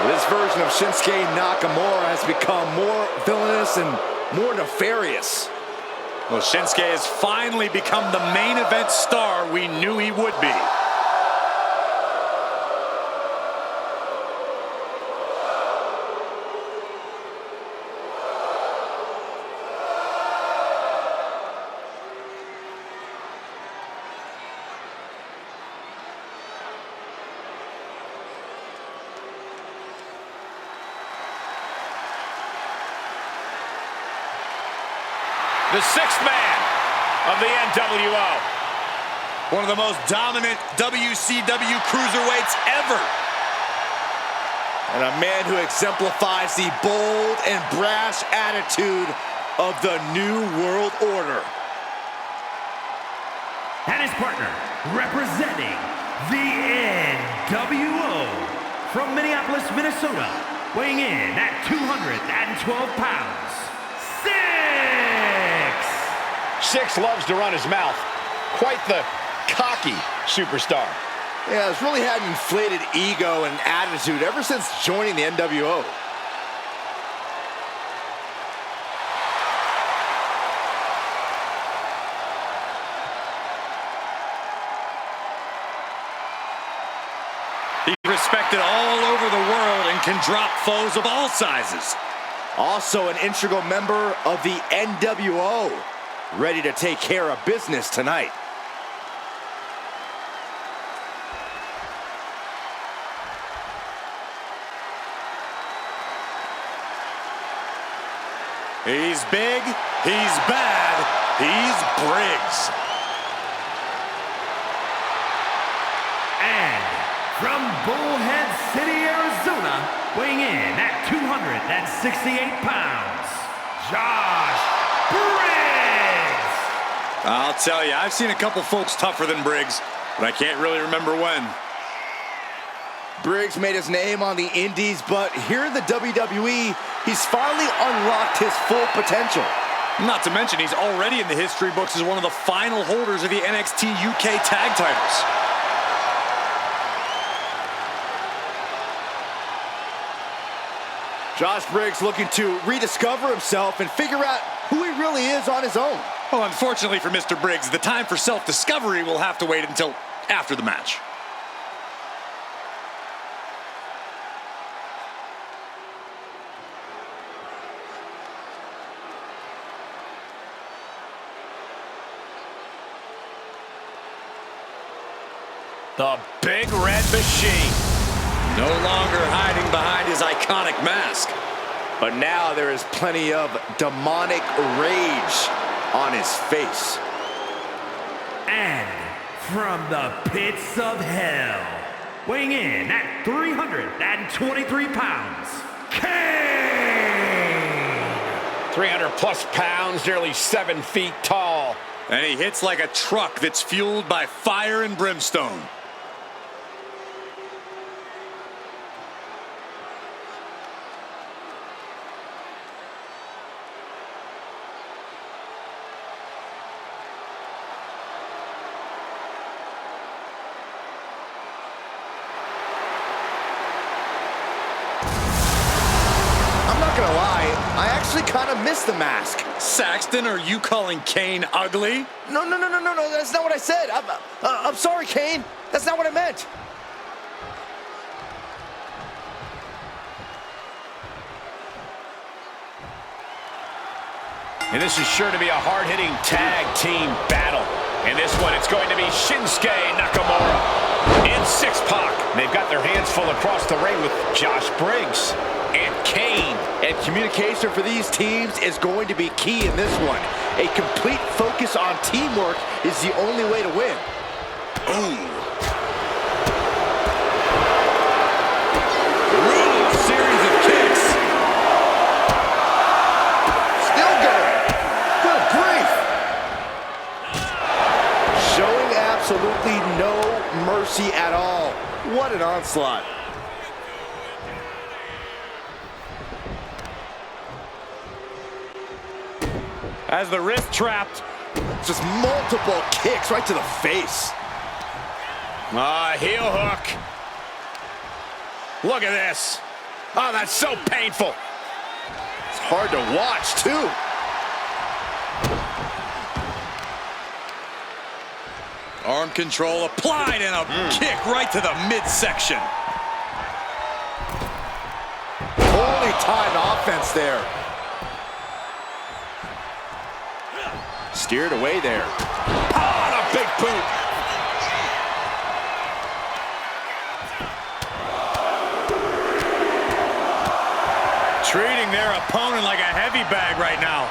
This version of Shinsuke Nakamura has become more villainous and more nefarious. Well, Shinsuke has finally become the main event star we knew he would be. The sixth man of the NWO. One of the most dominant WCW cruiserweights ever. And a man who exemplifies the bold and brash attitude of the New World Order. And his partner, representing the NWO from Minneapolis, Minnesota, weighing in at 212 pounds, 6 loves to run his mouth. Quite the cocky superstar. Yeah, he's really had an inflated ego and attitude ever since joining the NWO. He's respected all over the world and can drop foes of all sizes. Also an integral member of the NWO, ready to take care of business tonight. He's big, he's bad, he's Briggs. And from Bullhead City, Arizona, weighing in at 268 pounds, Josh Briggs! I'll tell you, I've seen a couple folks tougher than Briggs, but I can't really remember when. Briggs made his name on the indies, but here in the WWE, he's finally unlocked his full potential. Not to mention, he's already in the history books as one of the final holders of the NXT UK tag titles. Josh Briggs looking to rediscover himself and figure out who he really is on his own. Well, unfortunately for Mr. Briggs, the time for self-discovery will have to wait until after the match. The Big Red Machine. No longer hiding behind his iconic mask. But now there is plenty of demonic rage on his face. And from the pits of hell, weighing in at 323 pounds, Kane! 300 plus pounds, nearly 7 feet tall. And he hits like a truck that's fueled by fire and brimstone. Gonna lie, I actually kind of miss the mask. Saxton, are you calling Kane ugly? No, that's not what I said. I'm sorry, Kane. That's not what I meant. And this is sure to be a hard-hitting tag team battle. In this one, it's going to be Shinsuke Nakamura and 6-Pac. They've got their hands full across the ring with Josh Briggs and Kane. And communication for these teams is going to be key in this one. A complete focus on teamwork is the only way to win. Ooh. Brutal series of kicks. Still going. Good grief. Showing absolutely no mercy at all. What an onslaught. As the wrist trapped. Just multiple kicks right to the face. Heel hook. Look at this. Oh, that's so painful. It's hard to watch, too. Arm control applied and a kick right to the midsection. Holy time offense there. Steered away there. Oh, a big boot. Treating their opponent like a heavy bag right now.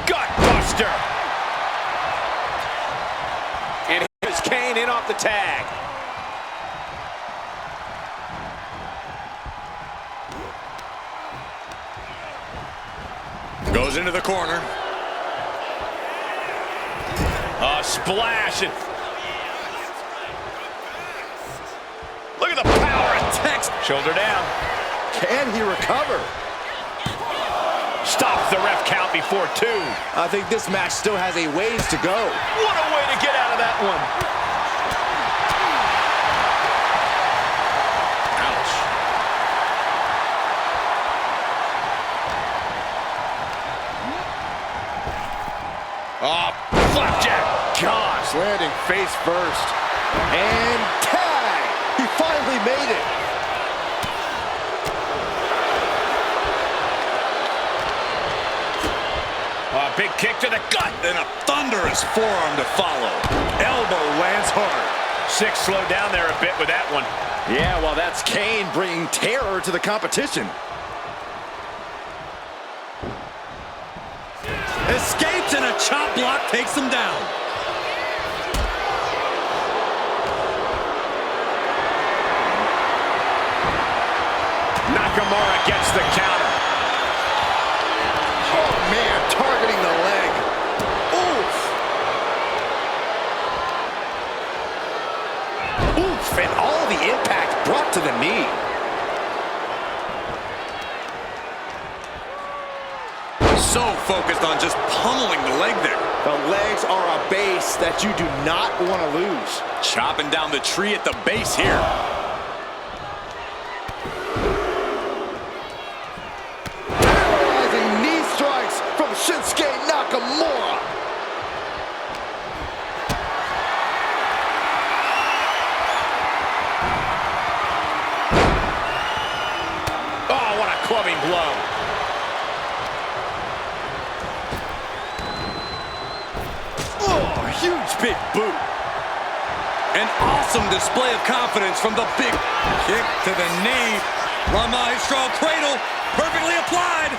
Gutbuster. And here's Kane in off the tag. Goes into the corner. A splash. And look at the power text. Shoulder down. Can he recover? Stops the ref count before 2. I think this match still has a ways to go. What a way to get out of that one. Oh, flapjack. Gosh, landing face first. And tag! He finally made it. A big kick to the gut. And a thunderous forearm to follow. Elbow lands hard. 6 slowed down there a bit with that one. Yeah, well, that's Kane bringing terror to the competition. Escapes and a chop block takes him down. Nakamura gets the counter. Oh, man, targeting the leg. Oof. Oof, and all the impact brought to the knee. So focused on just pummeling the leg there. The legs are a base that you do not want to lose. Chopping down the tree at the base here. Paralyzing knee strikes from Shinsuke Nakamura. Oh, what a clubbing blow. Oh, huge big boot. An awesome display of confidence from the big kick to the knee. La Maestro cradle, perfectly applied.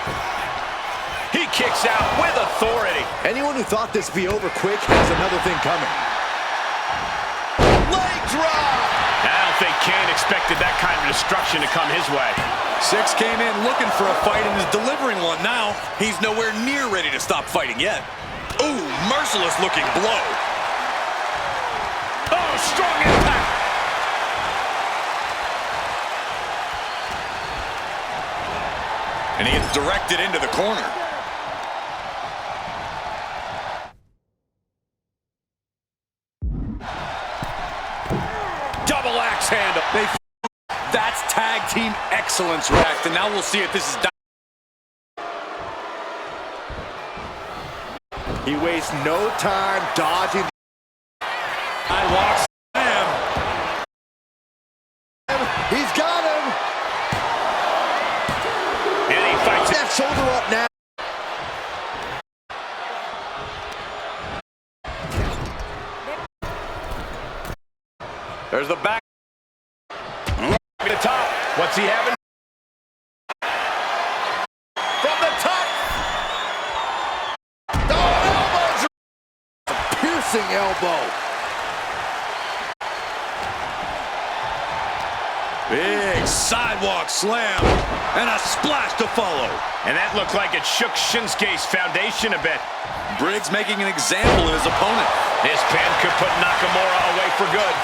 He kicks out with authority. Anyone who thought this be over quick has another thing coming. Leg drop! I don't think Kane expected that kind of destruction to come his way. 6 came in looking for a fight and is delivering one now. He's nowhere near ready to stop fighting yet. Ooh, merciless looking blow. Oh, strong impact. And he gets directed into the corner. Double axe handle. That's tag team excellence, Rex. And now we'll see if this is... He wastes no time dodging. Sidewalk slam. He's got him. And he fights That shoulder up now. There's the back. to the top. What's he having? From the top. Oh, elbows. A piercing elbow. Big sidewalk slam. And a splash to follow. And that looked like it shook Shinsuke's foundation a bit. Briggs making an example of his opponent. This pin could put Nakamura away for good.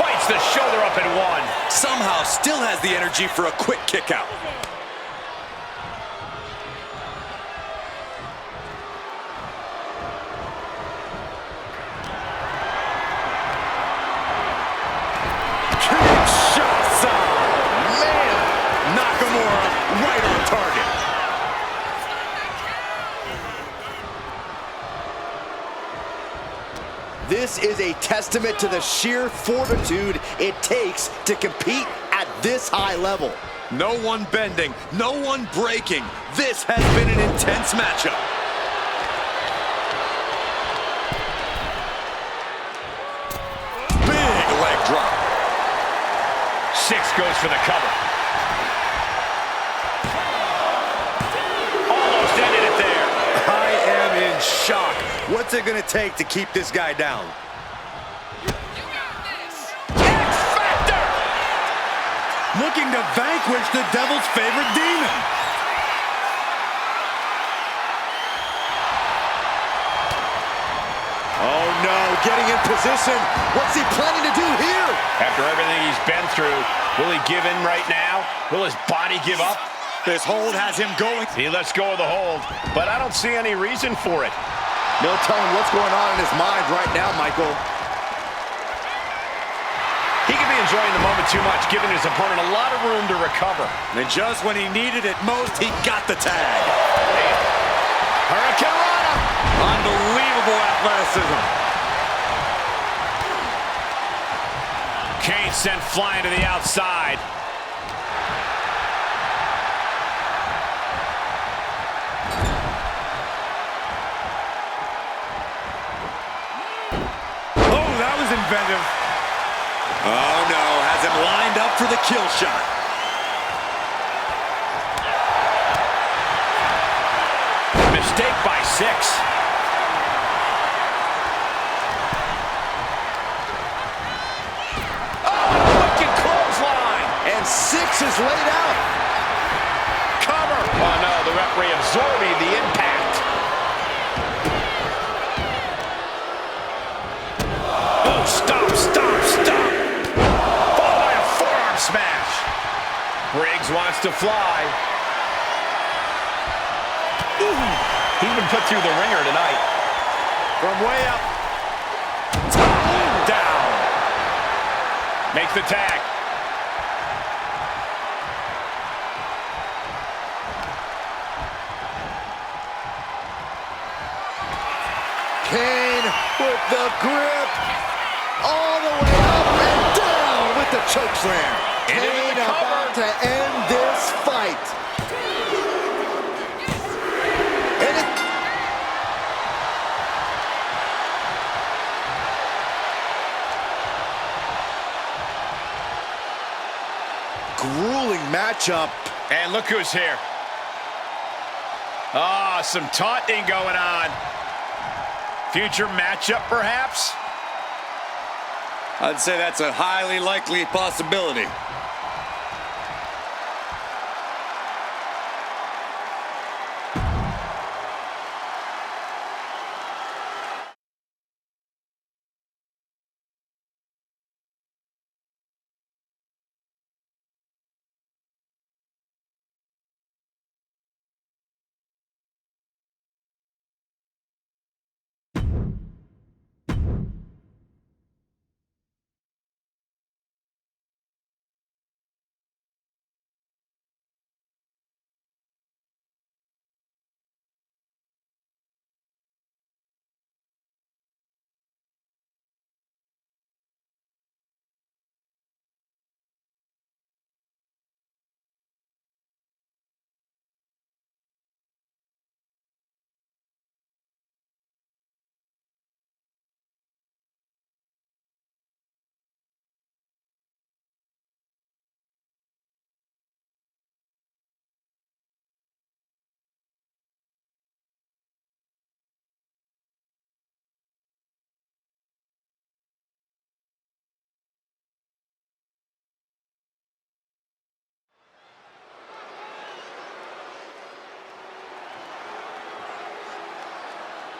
Fights the shoulder up at 1. Somehow still has the energy for a quick kick out. Kick shots out. Man. Nakamura right on target. This is a testament to the sheer fortitude it takes to compete at this high level. No one bending, no one breaking. This has been an intense matchup. Big leg drop. 6 goes for the cover. Almost ended it there. I am in shock. What's it gonna take to keep this guy down? X-Factor! Looking to vanquish the Devil's favorite demon. Oh no, getting in position. What's he planning to do here? After everything he's been through, will he give in right now? Will his body give up? This hold has him going. He lets go of the hold, but I don't see any reason for it. No telling what's going on in his mind right now, Michael. He could be enjoying the moment too much, giving his opponent a lot of room to recover. And just when he needed it most, he got the tag. Hurricane Rana. Unbelievable athleticism. Kane sent flying to the outside. Oh, that was inventive. Oh, no. Has him lined up for the kill shot. Mistake by 6. Oh, wicked clothesline. And 6 is laid out. Cover. Oh, no, the referee absorbing the impact. Oh, stop. Followed by a forearm smash. Briggs wants to fly. Ooh, he's been put through the ringer tonight. From way up. Down. Makes the tag. Kane with the grip. All the way up and down with the chokeslam. Kane about to end this fight. And it... grueling matchup. And look who's here. Ah, some taunting going on. Future matchup, perhaps? I'd say that's a highly likely possibility.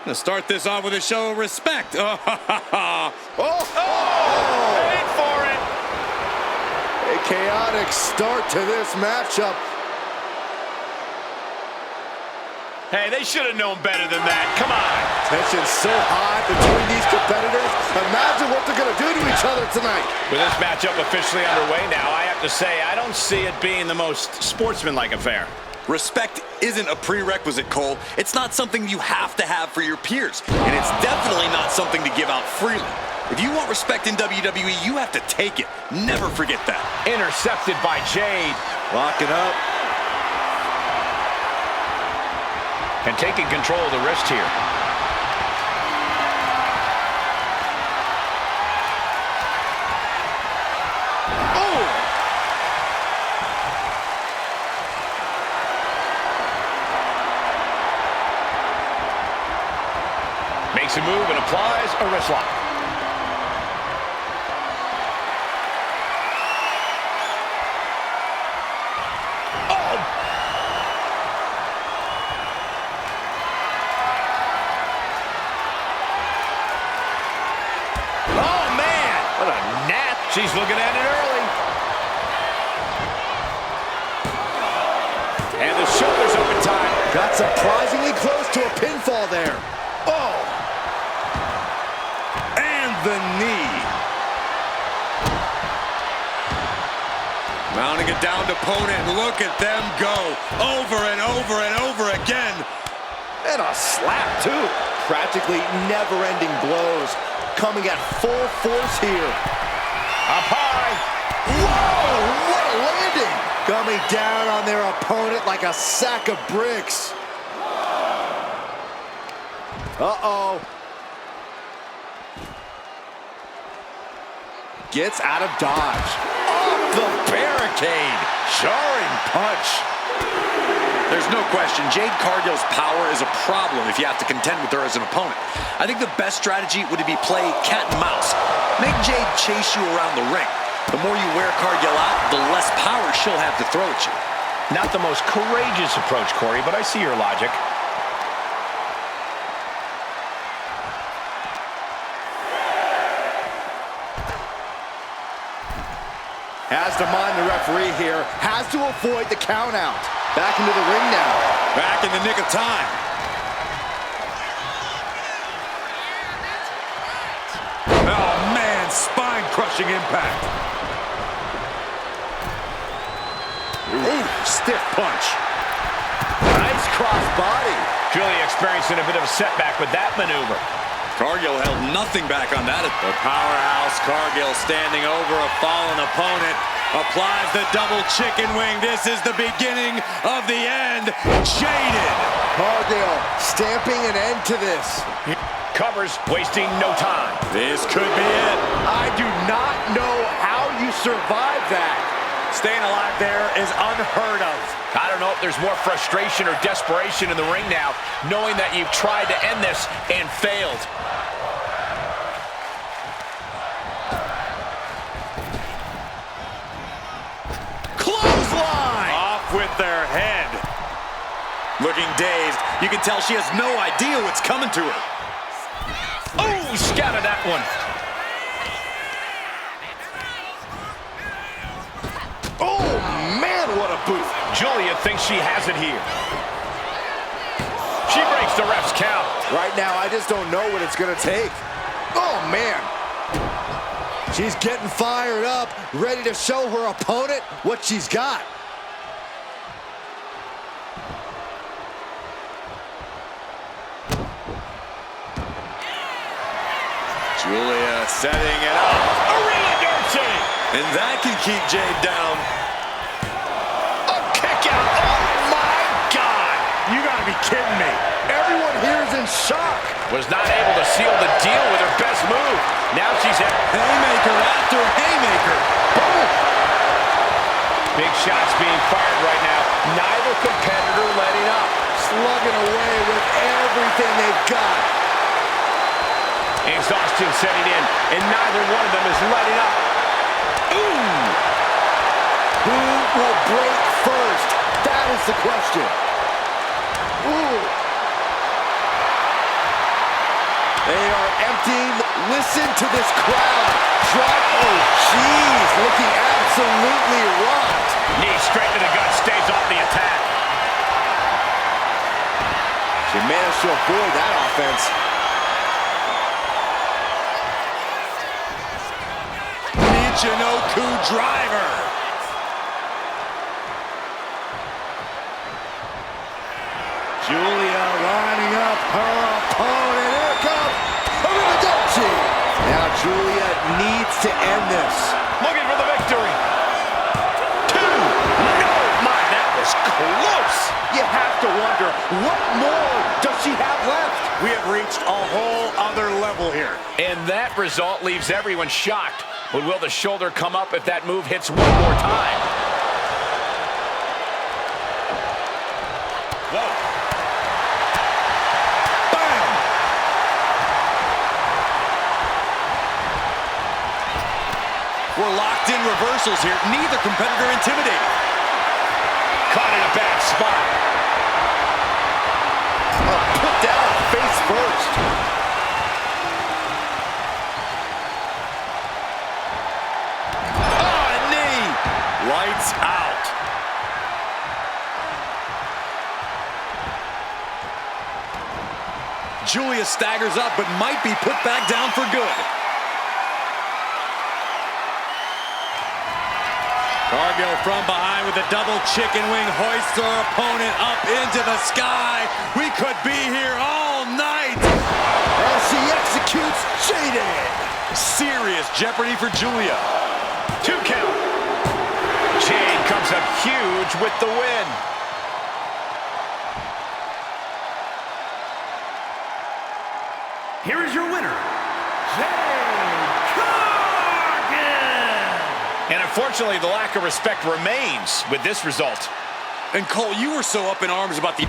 Gonna start this off with a show of respect. Wait for it. A chaotic start to this matchup. Hey, they should have known better than that. Come on. Tension so high between these competitors. Imagine what they're going to do to each other tonight. With this matchup officially underway now, I have to say, I don't see it being the most sportsmanlike affair. Respect isn't a prerequisite, Cole. It's not something you have to have for your peers. And it's definitely not something to give out freely. If you want respect in WWE, you have to take it. Never forget that. Intercepted by Jade. Locking up. And taking control of the wrist here. Makes a move and applies a wrist lock. Oh! She's looking at it early. And the shoulder's up in time. Got surprisingly close to a pinfall there. Oh! And the knee. Mounting a downed opponent, and look at them go. Over and over and over again. And a slap, too. Practically never-ending blows. Coming at full force here. Up high. Whoa! What a landing! Coming down on their opponent like a sack of bricks. Uh-oh. Gets out of dodge. Off the barricade. Jarring punch. There's no question, Jade Cargill's power is a problem if you have to contend with her as an opponent. I think the best strategy would be play cat and mouse. Make Jade chase you around the ring. The more you wear Cargill out, the less power she'll have to throw at you. Not the most courageous approach, Corey, but I see your logic. Has to mind the referee here. Has to avoid the count out. Back into the ring now. Back in the nick of time. Oh, man, spine-crushing impact. Ooh, stiff punch. Nice cross body. Julia experiencing a bit of a setback with that maneuver. Cargill held nothing back on that. The powerhouse Cargill standing over a fallen opponent. Applies the double chicken wing. This is the beginning of the end. Jaded. Cargill stamping an end to this. Covers, wasting no time. This could be it. I do not know how you survive that. Staying alive there is unheard of. I don't know if there's more frustration or desperation in the ring now, knowing that you've tried to end this and failed. Clothesline! Off with their head. Looking dazed. You can tell she has no idea what's coming to her. Oh, scouted that one. Oh, man, what a boot. Julia thinks she has it here. She breaks the ref's count. Right now, I just don't know what it's going to take. Oh, man. She's getting fired up, ready to show her opponent what she's got. Julia setting it up. Arena Dirty. And that can keep Jade down. A kick out. Oh, my God. You gotta be kidding me. Everyone here is in shock. Was not able to seal the deal with her best move. Now she's at Haymaker after haymaker. boom. Big shots being fired right now. Neither competitor letting up. Slugging away with everything they've got. Exhaustion setting in, and neither one of them is letting up. Ooh! Who will break first? That is the question. Ooh. They are emptying. Listen to this crowd. Drop. Oh, jeez. Looking absolutely rocked. Knee straight to the gut, stays off the attack. She managed to avoid that offense. Michinoku driver. Julia lining up her opponent. Here it comes. Arrivederci. Now Julia needs to end this. Looking for the victory. 2. No, my, that was close. You have to wonder, what more does she have left? We have reached a whole other level here. And that result leaves everyone shocked. But will the shoulder come up if that move hits one more time? Whoa. Bam! We're locked in reversals here. Neither competitor intimidated. Caught in a bad spot. Put down face first. Lights out. Julia staggers up, but might be put back down for good. Cargill from behind with a double chicken wing hoists her opponent up into the sky. We could be here all night. And she executes Jaded. Serious jeopardy for Julia. 2 count. Jade comes up huge with the win. Here is your winner, Jade Cargill! And unfortunately, the lack of respect remains with this result. And Cole, you were so up in arms about the...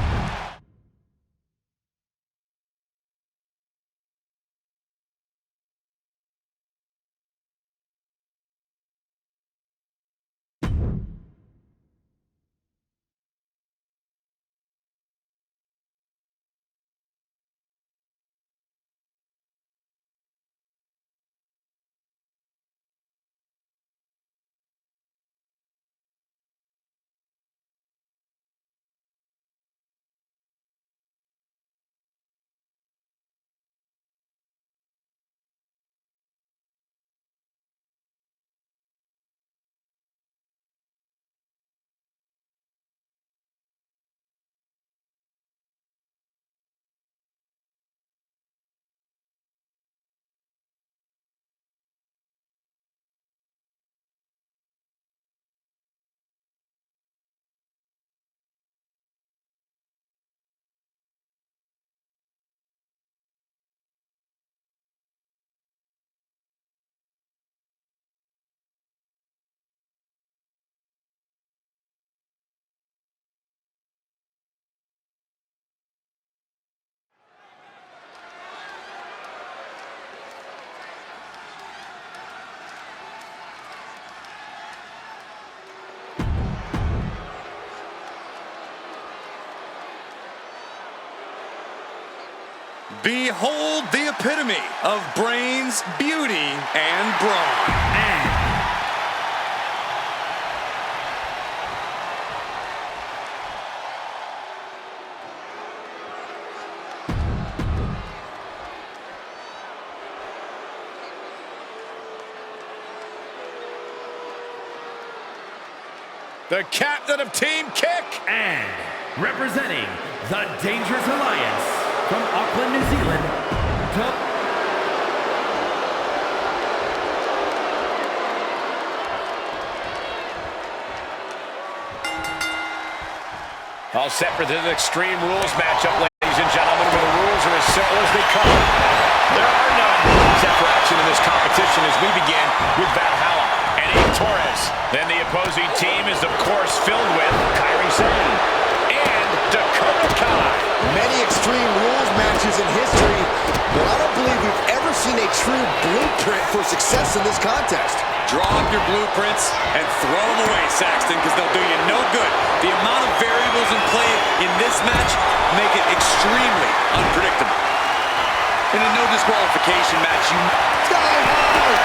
Behold the epitome of brains, beauty, and brawn. The captain of Team Kick. And representing the Dangerous Alliance from Auckland, New Zealand, All set for this Extreme Rules matchup, ladies and gentlemen, where the rules are as simple as they come. There are none. Set for action in this competition as we begin with Valhalla and Eve Torres. Then the opposing team is, of course, filled with Kairi Sane and Dakota Kai. Many Extreme Rules matches in history, but I don't believe we've ever seen a true blueprint for success in this contest. Draw up your blueprints and throw them away, Saxton, because they'll do you no good. The amount of variables in play in this match make it extremely unpredictable. In a no disqualification match, you... Sky high!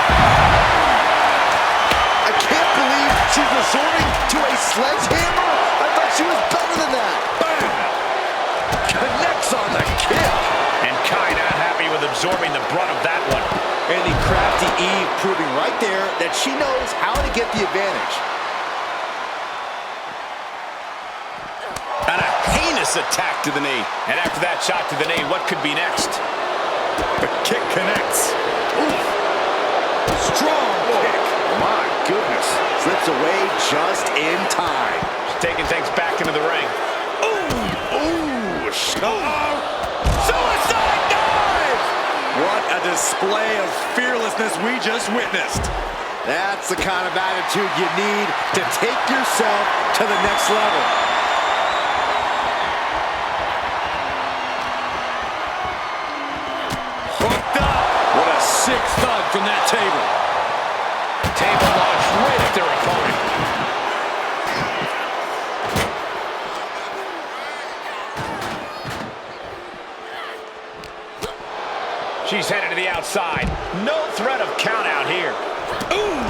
I can't believe she's resorting to a sledgehammer. I thought she was better than that. Bam! Connects on the kick. And Kai not happy with absorbing the brunt of that one. And the crafty Eve proving right there that she knows how to get the advantage. And a heinous attack to the knee. And after that shot to the knee, what could be next? The kick connects. Oof. Strong kick. My goodness. Slips away just in time. She's taking things back into the ring. Ooh. Suicide dive! What a display of fearlessness we just witnessed. That's the kind of attitude you need to take yourself to the next level. Hooked up. What a sick thud from that table. Table launched right at their opponent. She's headed to the outside. No threat of count out here. Ooh!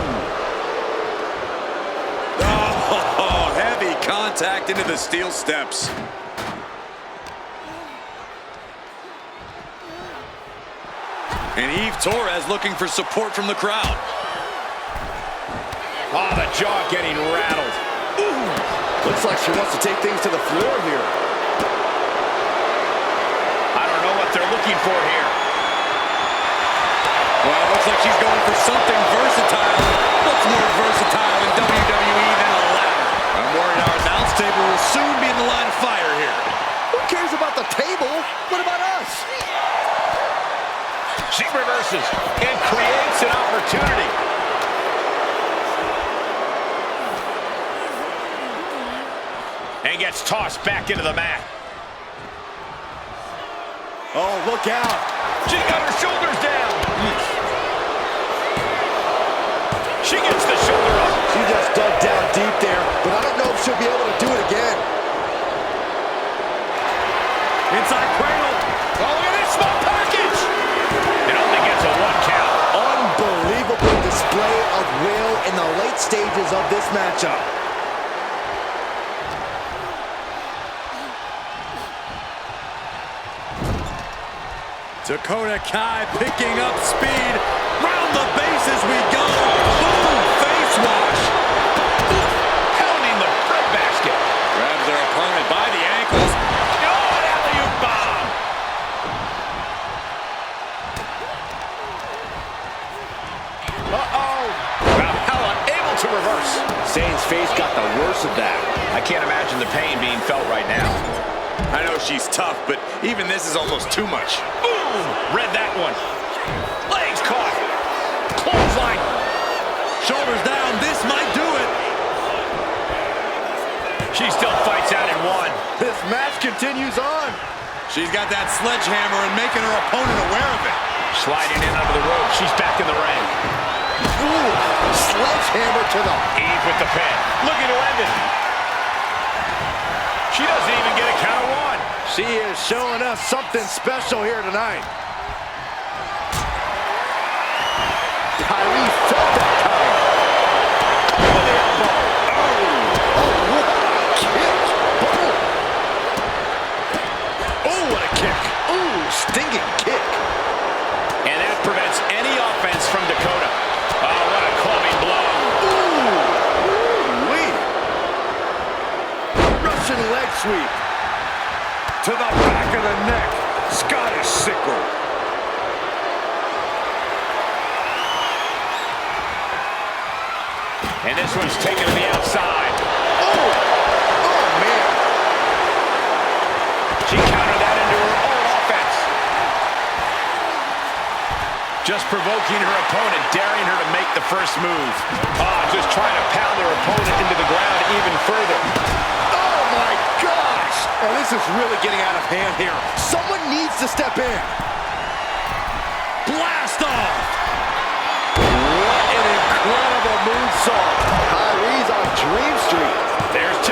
Oh, contact into the steel steps. And Eve Torres looking for support from the crowd. Oh, the jaw getting rattled. Ooh. Looks like she wants to take things to the floor here. I don't know what they're looking for here. Well, it looks like she's going for something versatile. What's more versatile in WWE than a ladder? I'm worried our announce table will soon be in the line of fire here. Who cares about the table? What about us? She reverses and creates an opportunity. And gets tossed back into the mat. Oh, look out. She got her shoulders down. She gets the shoulder up. She just dug down deep there, but I don't know if she'll be able to do it again. Inside cradle. Oh, look at this small package. It only gets a 1 count. Unbelievable display of will in the late stages of this matchup. Dakota Kai picking up speed. Round the bases we go. Boom! Face wash. Pounding the breadbasket. Grabs their opponent by the ankles. Oh, an alley-oop bomb. Uh-oh. Valhalla able to reverse. Zayn's face got the worst of that. I can't imagine the pain being felt right now. I know she's tough, but even this is almost too much. Boom! Read that one. Legs caught. Clothesline. Shoulders down. This might do it. She still fights out in 1. This match continues on. She's got that sledgehammer and making her opponent aware of it. Sliding in under the rope. She's back in the ring. Ooh, sledgehammer to the... Eve with the pin. Looking to end it. She doesn't even get a count of 1. She is showing us something special here tonight. Kyrie felt that coming. With the elbow. Oh, what a kick. Boom. Oh, what a kick. Ooh, stinging kick. And that prevents any offense from Dakota. Oh, what a clubbing blow. Ooh-wee. Russian leg sweep. To the back of the neck. Scottish sickle. And this one's taken to the outside. Oh, oh man. She countered that into her own offense. Just provoking her opponent, daring her to make the first move. Just trying to pound their opponent into the ground even further. Oh my gosh. And this is really getting out of hand here. Someone needs to step in. Blast off. What an incredible moonsault. Kyrie's on Dream Street. There's 2.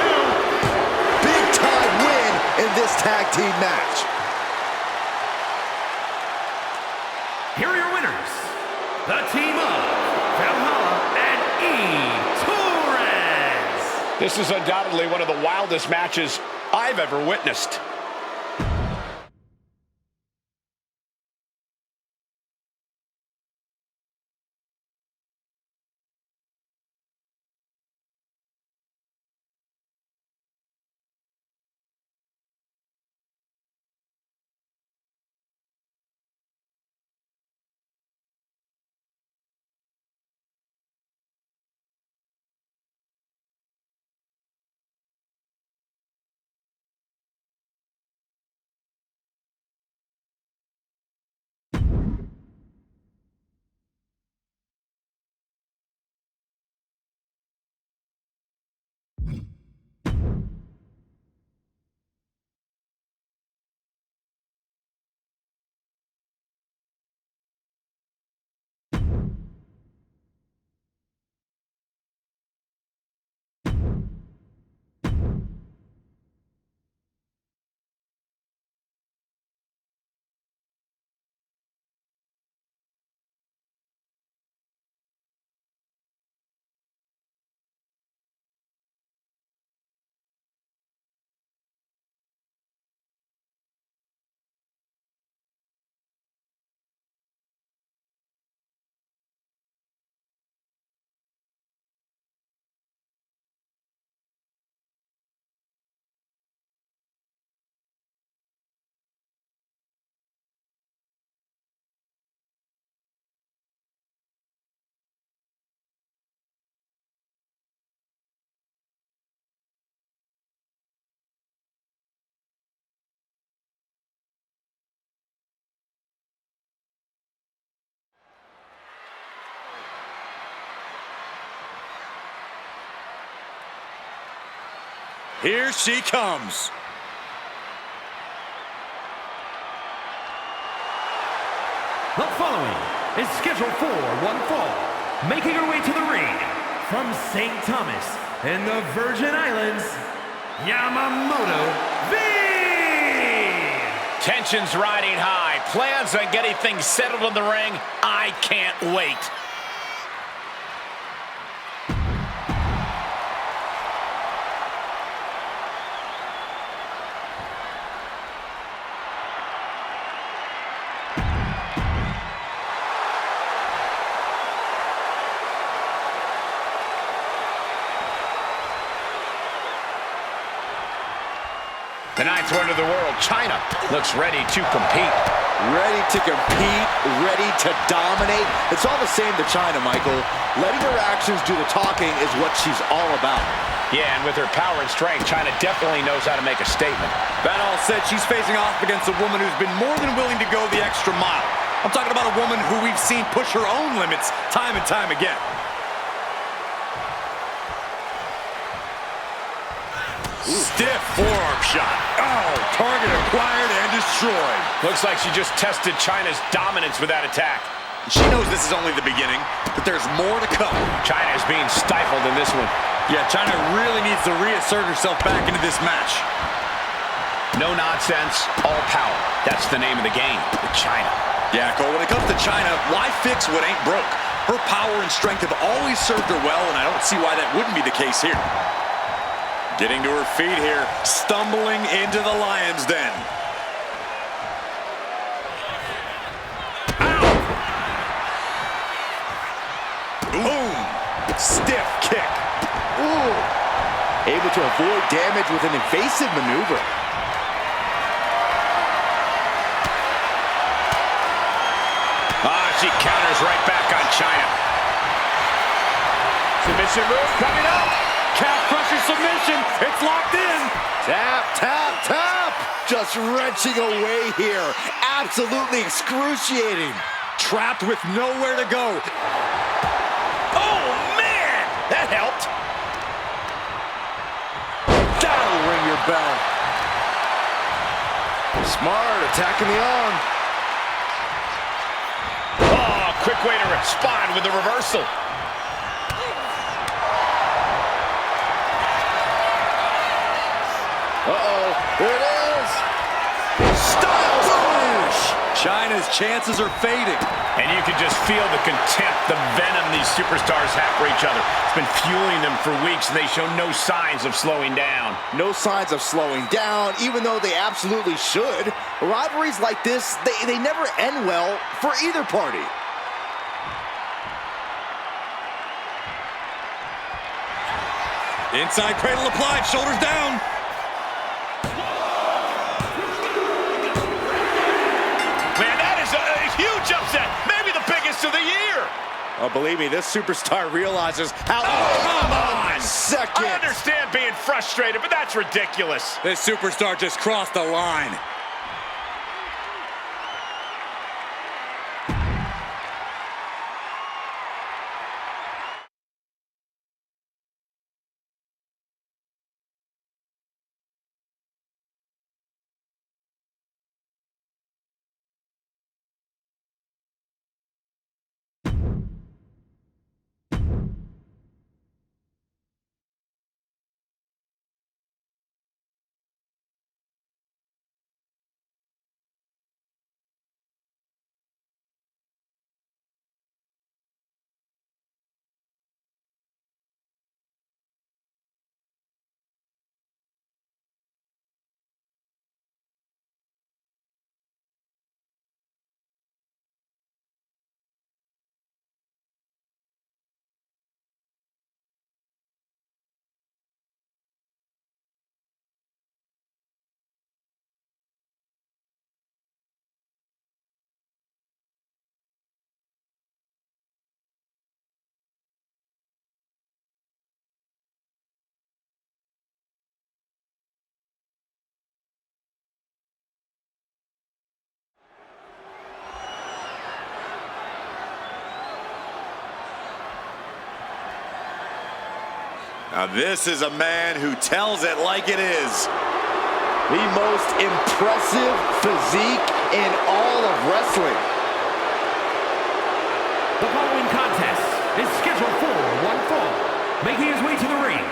Big time win in this tag team match. Here are your winners, the team of Valhalla and Eve Torres. This is undoubtedly one of the wildest matches I've ever witnessed. Here she comes. The following is scheduled for one fall, making her way to the ring from St. Thomas in the Virgin Islands, Yamamoto V! Tensions riding high. Plans on getting things settled in the ring. I can't wait. The ninth wonder of the world, China, looks ready to compete. Ready to compete, ready to dominate. It's all the same to China, Michael. Letting her actions do the talking is what she's all about. Yeah, and with her power and strength, China definitely knows how to make a statement. That all said, she's facing off against a woman who's been more than willing to go the extra mile. I'm talking about a woman who we've seen push her own limits time and time again. Stiff forearm shot. Oh, target acquired and destroyed. Looks like she just tested China's dominance with that attack. She knows this is only the beginning, but there's more to come. China is being stifled in this one. Yeah, China really needs to reassert herself back into this match. No nonsense, all power. That's the name of the game with China. Yeah, Cole, when it comes to China, why fix what ain't broke? Her power and strength have always served her well, and I don't see why that wouldn't be the case here. Getting to her feet here, stumbling into the lion's den. Ow! Boom! Stiff kick. Ooh. Able to avoid damage with an evasive maneuver. She counters right back on China. Submission move coming up. Calf crusher submission. It's locked in. Tap, tap, tap. Just wrenching away here. Absolutely excruciating. Trapped with nowhere to go. Oh, man! That helped. That'll ring your bell. Smart, attacking the arm. Oh, quick way to respond with the reversal. Uh-oh, here it is. Style push. China's chances are fading. And you can just feel the contempt, the venom these superstars have for each other. It's been fueling them for weeks, and they show no signs of slowing down. No signs of slowing down, even though they absolutely should. Rivalries like this, they never end well for either party. Inside cradle applied, shoulders down. Man, that is a huge upset. Maybe the biggest of the year. Oh, believe me, this superstar realizes how... Come on! Second. I understand being frustrated, but that's ridiculous. This superstar just crossed the line. Now this is a man who tells it like it is. The most impressive physique in all of wrestling. The following contest is scheduled for one fall. Making his way to the ring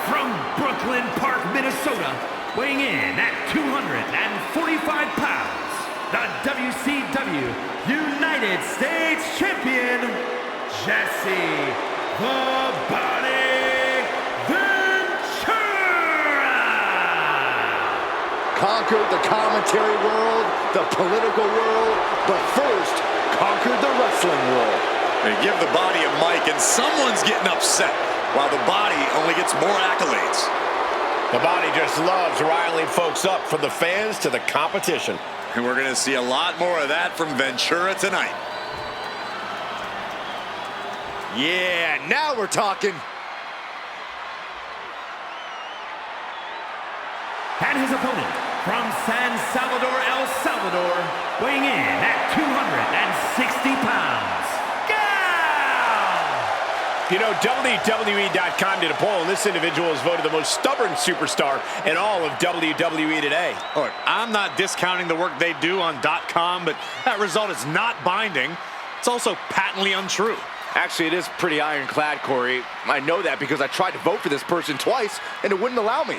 from Brooklyn Park, Minnesota, weighing in at 245 pounds, the WCW United States Champion, Jesse the Body Ventura! Conquered the commentary world, the political world, but first conquered the wrestling world. They give the Body a mic and someone's getting upset, while the Body only gets more accolades. The Body just loves riling folks up, from the fans to the competition. And we're going to see a lot more of that from Ventura tonight. Yeah, now we're talking. And his opponent from San Salvador, El Salvador, weighing in at 260 pounds. You know, WWE.com did a poll, and this individual is voted the most stubborn superstar in all of WWE today. Look, I'm not discounting the work they do on .com, but that result is not binding. It's also patently untrue. Actually, it is pretty ironclad, Corey. I know that because I tried to vote for this person twice, and it wouldn't allow me.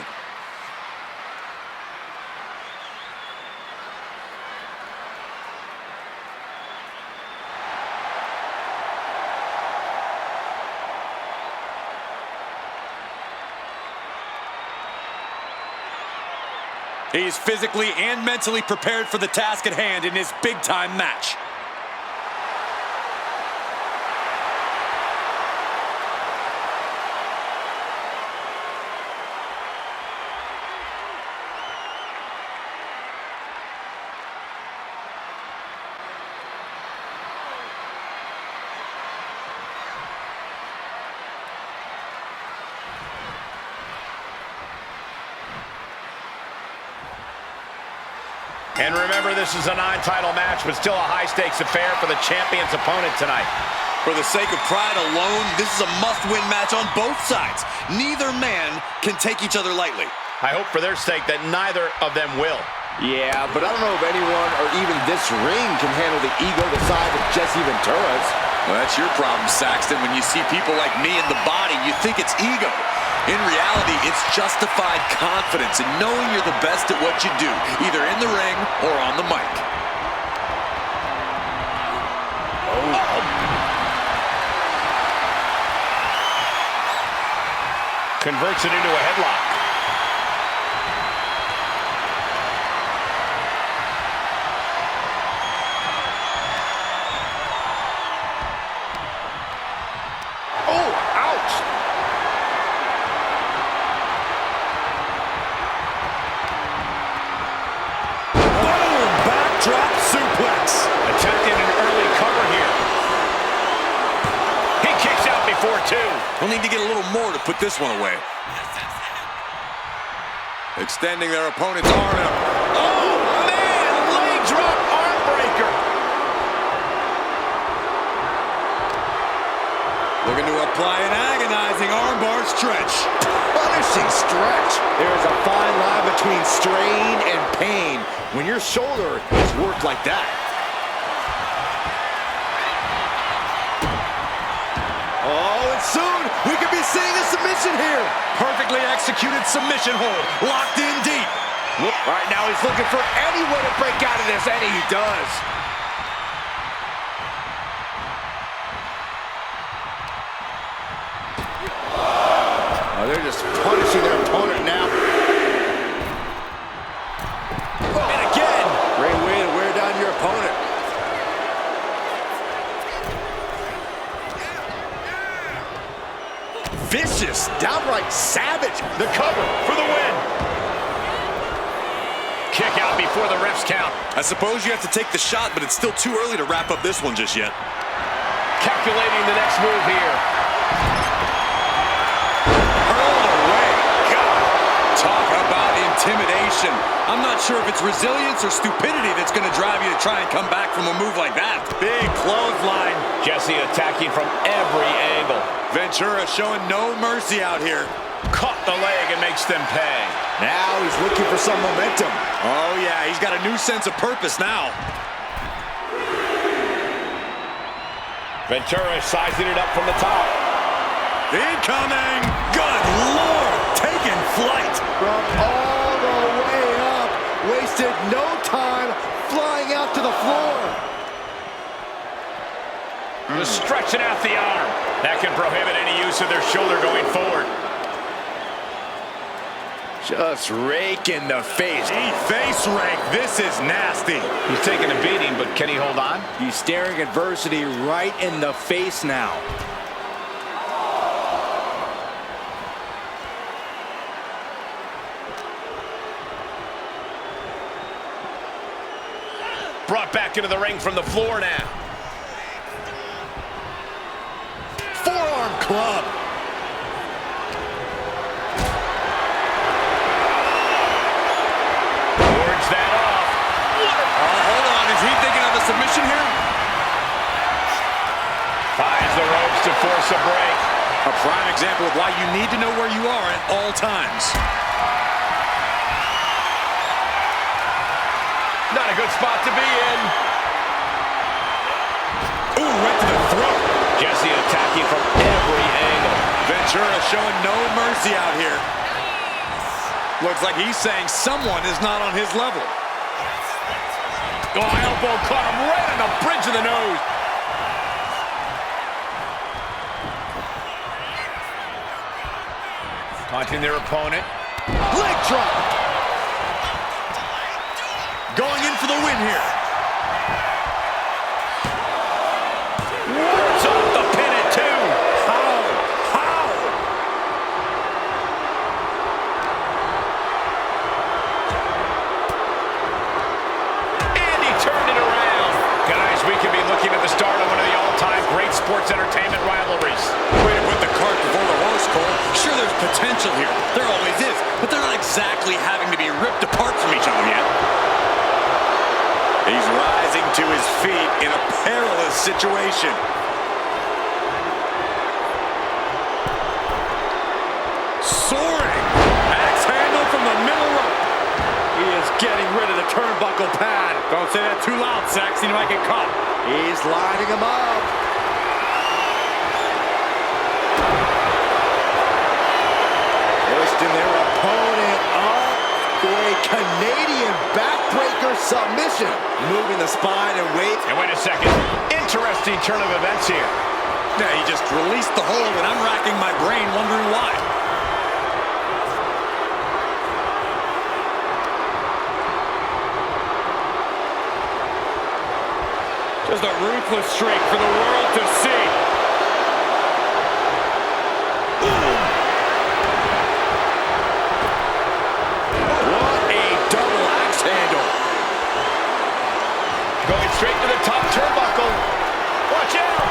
He's physically and mentally prepared for the task at hand in his big-time match. And remember, this is a non-title match, but still a high-stakes affair for the champion's opponent tonight. For the sake of pride alone, this is a must-win match on both sides. Neither man can take each other lightly. I hope for their sake that neither of them will. Yeah, but I don't know if anyone or even this ring can handle the ego the size of Jesse Ventura's. Well, that's your problem, Saxton. When you see people like me in the Body, you think it's ego. In reality, it's justified confidence in knowing you're the best at what you do, either in the ring or on the mic. Converts it into a headlock. Drop suplex. Attempting an early cover here. He kicks out before two. We'll need to get a little more to put this one away. Extending their opponent's arm out. Oh, man! Leg drop arm breaker. Looking to apply an agonizing armbar stretch. Punishing stretch. There is a fine line between strain and pain when your shoulder is worked like that. Oh, and soon we could be seeing a submission here. Perfectly executed submission hold. Locked in deep. All right, now he's looking for any way to break out of this, and he does. Oh, they're just punishing their opponent now. And again. Great way to wear down your opponent. Vicious, downright savage. The cover for the win. Kick out before the refs count. I suppose you have to take the shot, but it's still too early to wrap up this one just yet. Calculating the next move here. Hurled away. God. Talk about intimidation. I'm not sure if it's resilience or stupidity that's going to drive you to try and come back from a move like that. Big clothesline. Jesse attacking from every angle. Ventura showing no mercy out here. Caught the leg and makes them pay. Now he's looking for some momentum. Oh, yeah, he's got a new sense of purpose now. Ventura sizing it up from the top. Incoming! Good Lord! Taking flight! From all the way up. Wasted no time flying out to the floor. Just stretching out the arm. That can prohibit any use of their shoulder going forward. Just rake in the face. Face rake. This is nasty. He's taking a beating, but can he hold on? He's staring adversity right in the face now. Brought back into the ring from the floor now. Forearm club. Wards that off. Hold on. Is he thinking of a submission here? Finds the ropes to force a break. A prime example of why you need to know where you are at all times. Not a good spot to be in. Ooh, right to the throat. Jesse attacking from every angle. Ventura showing no mercy out here. Looks like he's saying someone is not on his level. Oh, elbow caught him right on the bridge of the nose. Taunting their opponent. Leg drop. Going in for the win here. Wards off the pin at 2. How? And he turned it around. Guys, we could be looking at the start of one of the all-time great sports entertainment rivalries. Way to put the cart before the horse, Cole. Sure, there's potential here. There always is. But they're not exactly having to be ripped apart from each other yet. He's rising to his feet in a perilous situation. Soaring. Axe handle from the middle rope. He is getting rid of the turnbuckle pad. Don't say that too loud, Saxon. You might get caught. He's lining him up. Pushing their opponent up for a Canadian backbreaker submission. Moving the spine and weight. And wait a second. Interesting turn of events here. Yeah, he just released the hold, and I'm racking my brain wondering why. Just a ruthless streak for the world to see. What a double axe handle. Going straight to the top turnbuckle. Watch out!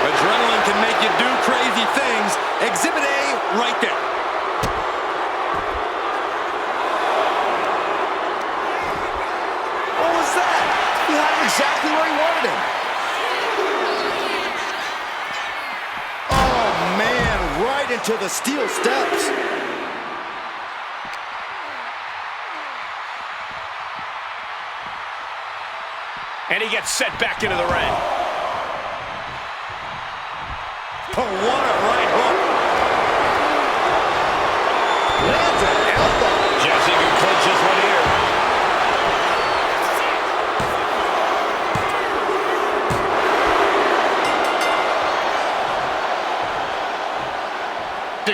Adrenaline can make you do crazy things. Exhibit A right there. What was that? He had him exactly where he wanted him. Oh, man, right into the steel steps. And he gets set back into the ring. Oh, what a right hook. Lands an elbow. Jesse can clinch this one here.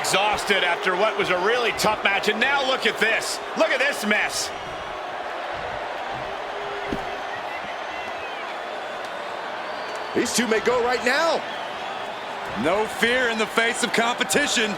Exhausted after what was a really tough match, and now look at this. Look at this mess. These two may go right now. No fear in the face of competition.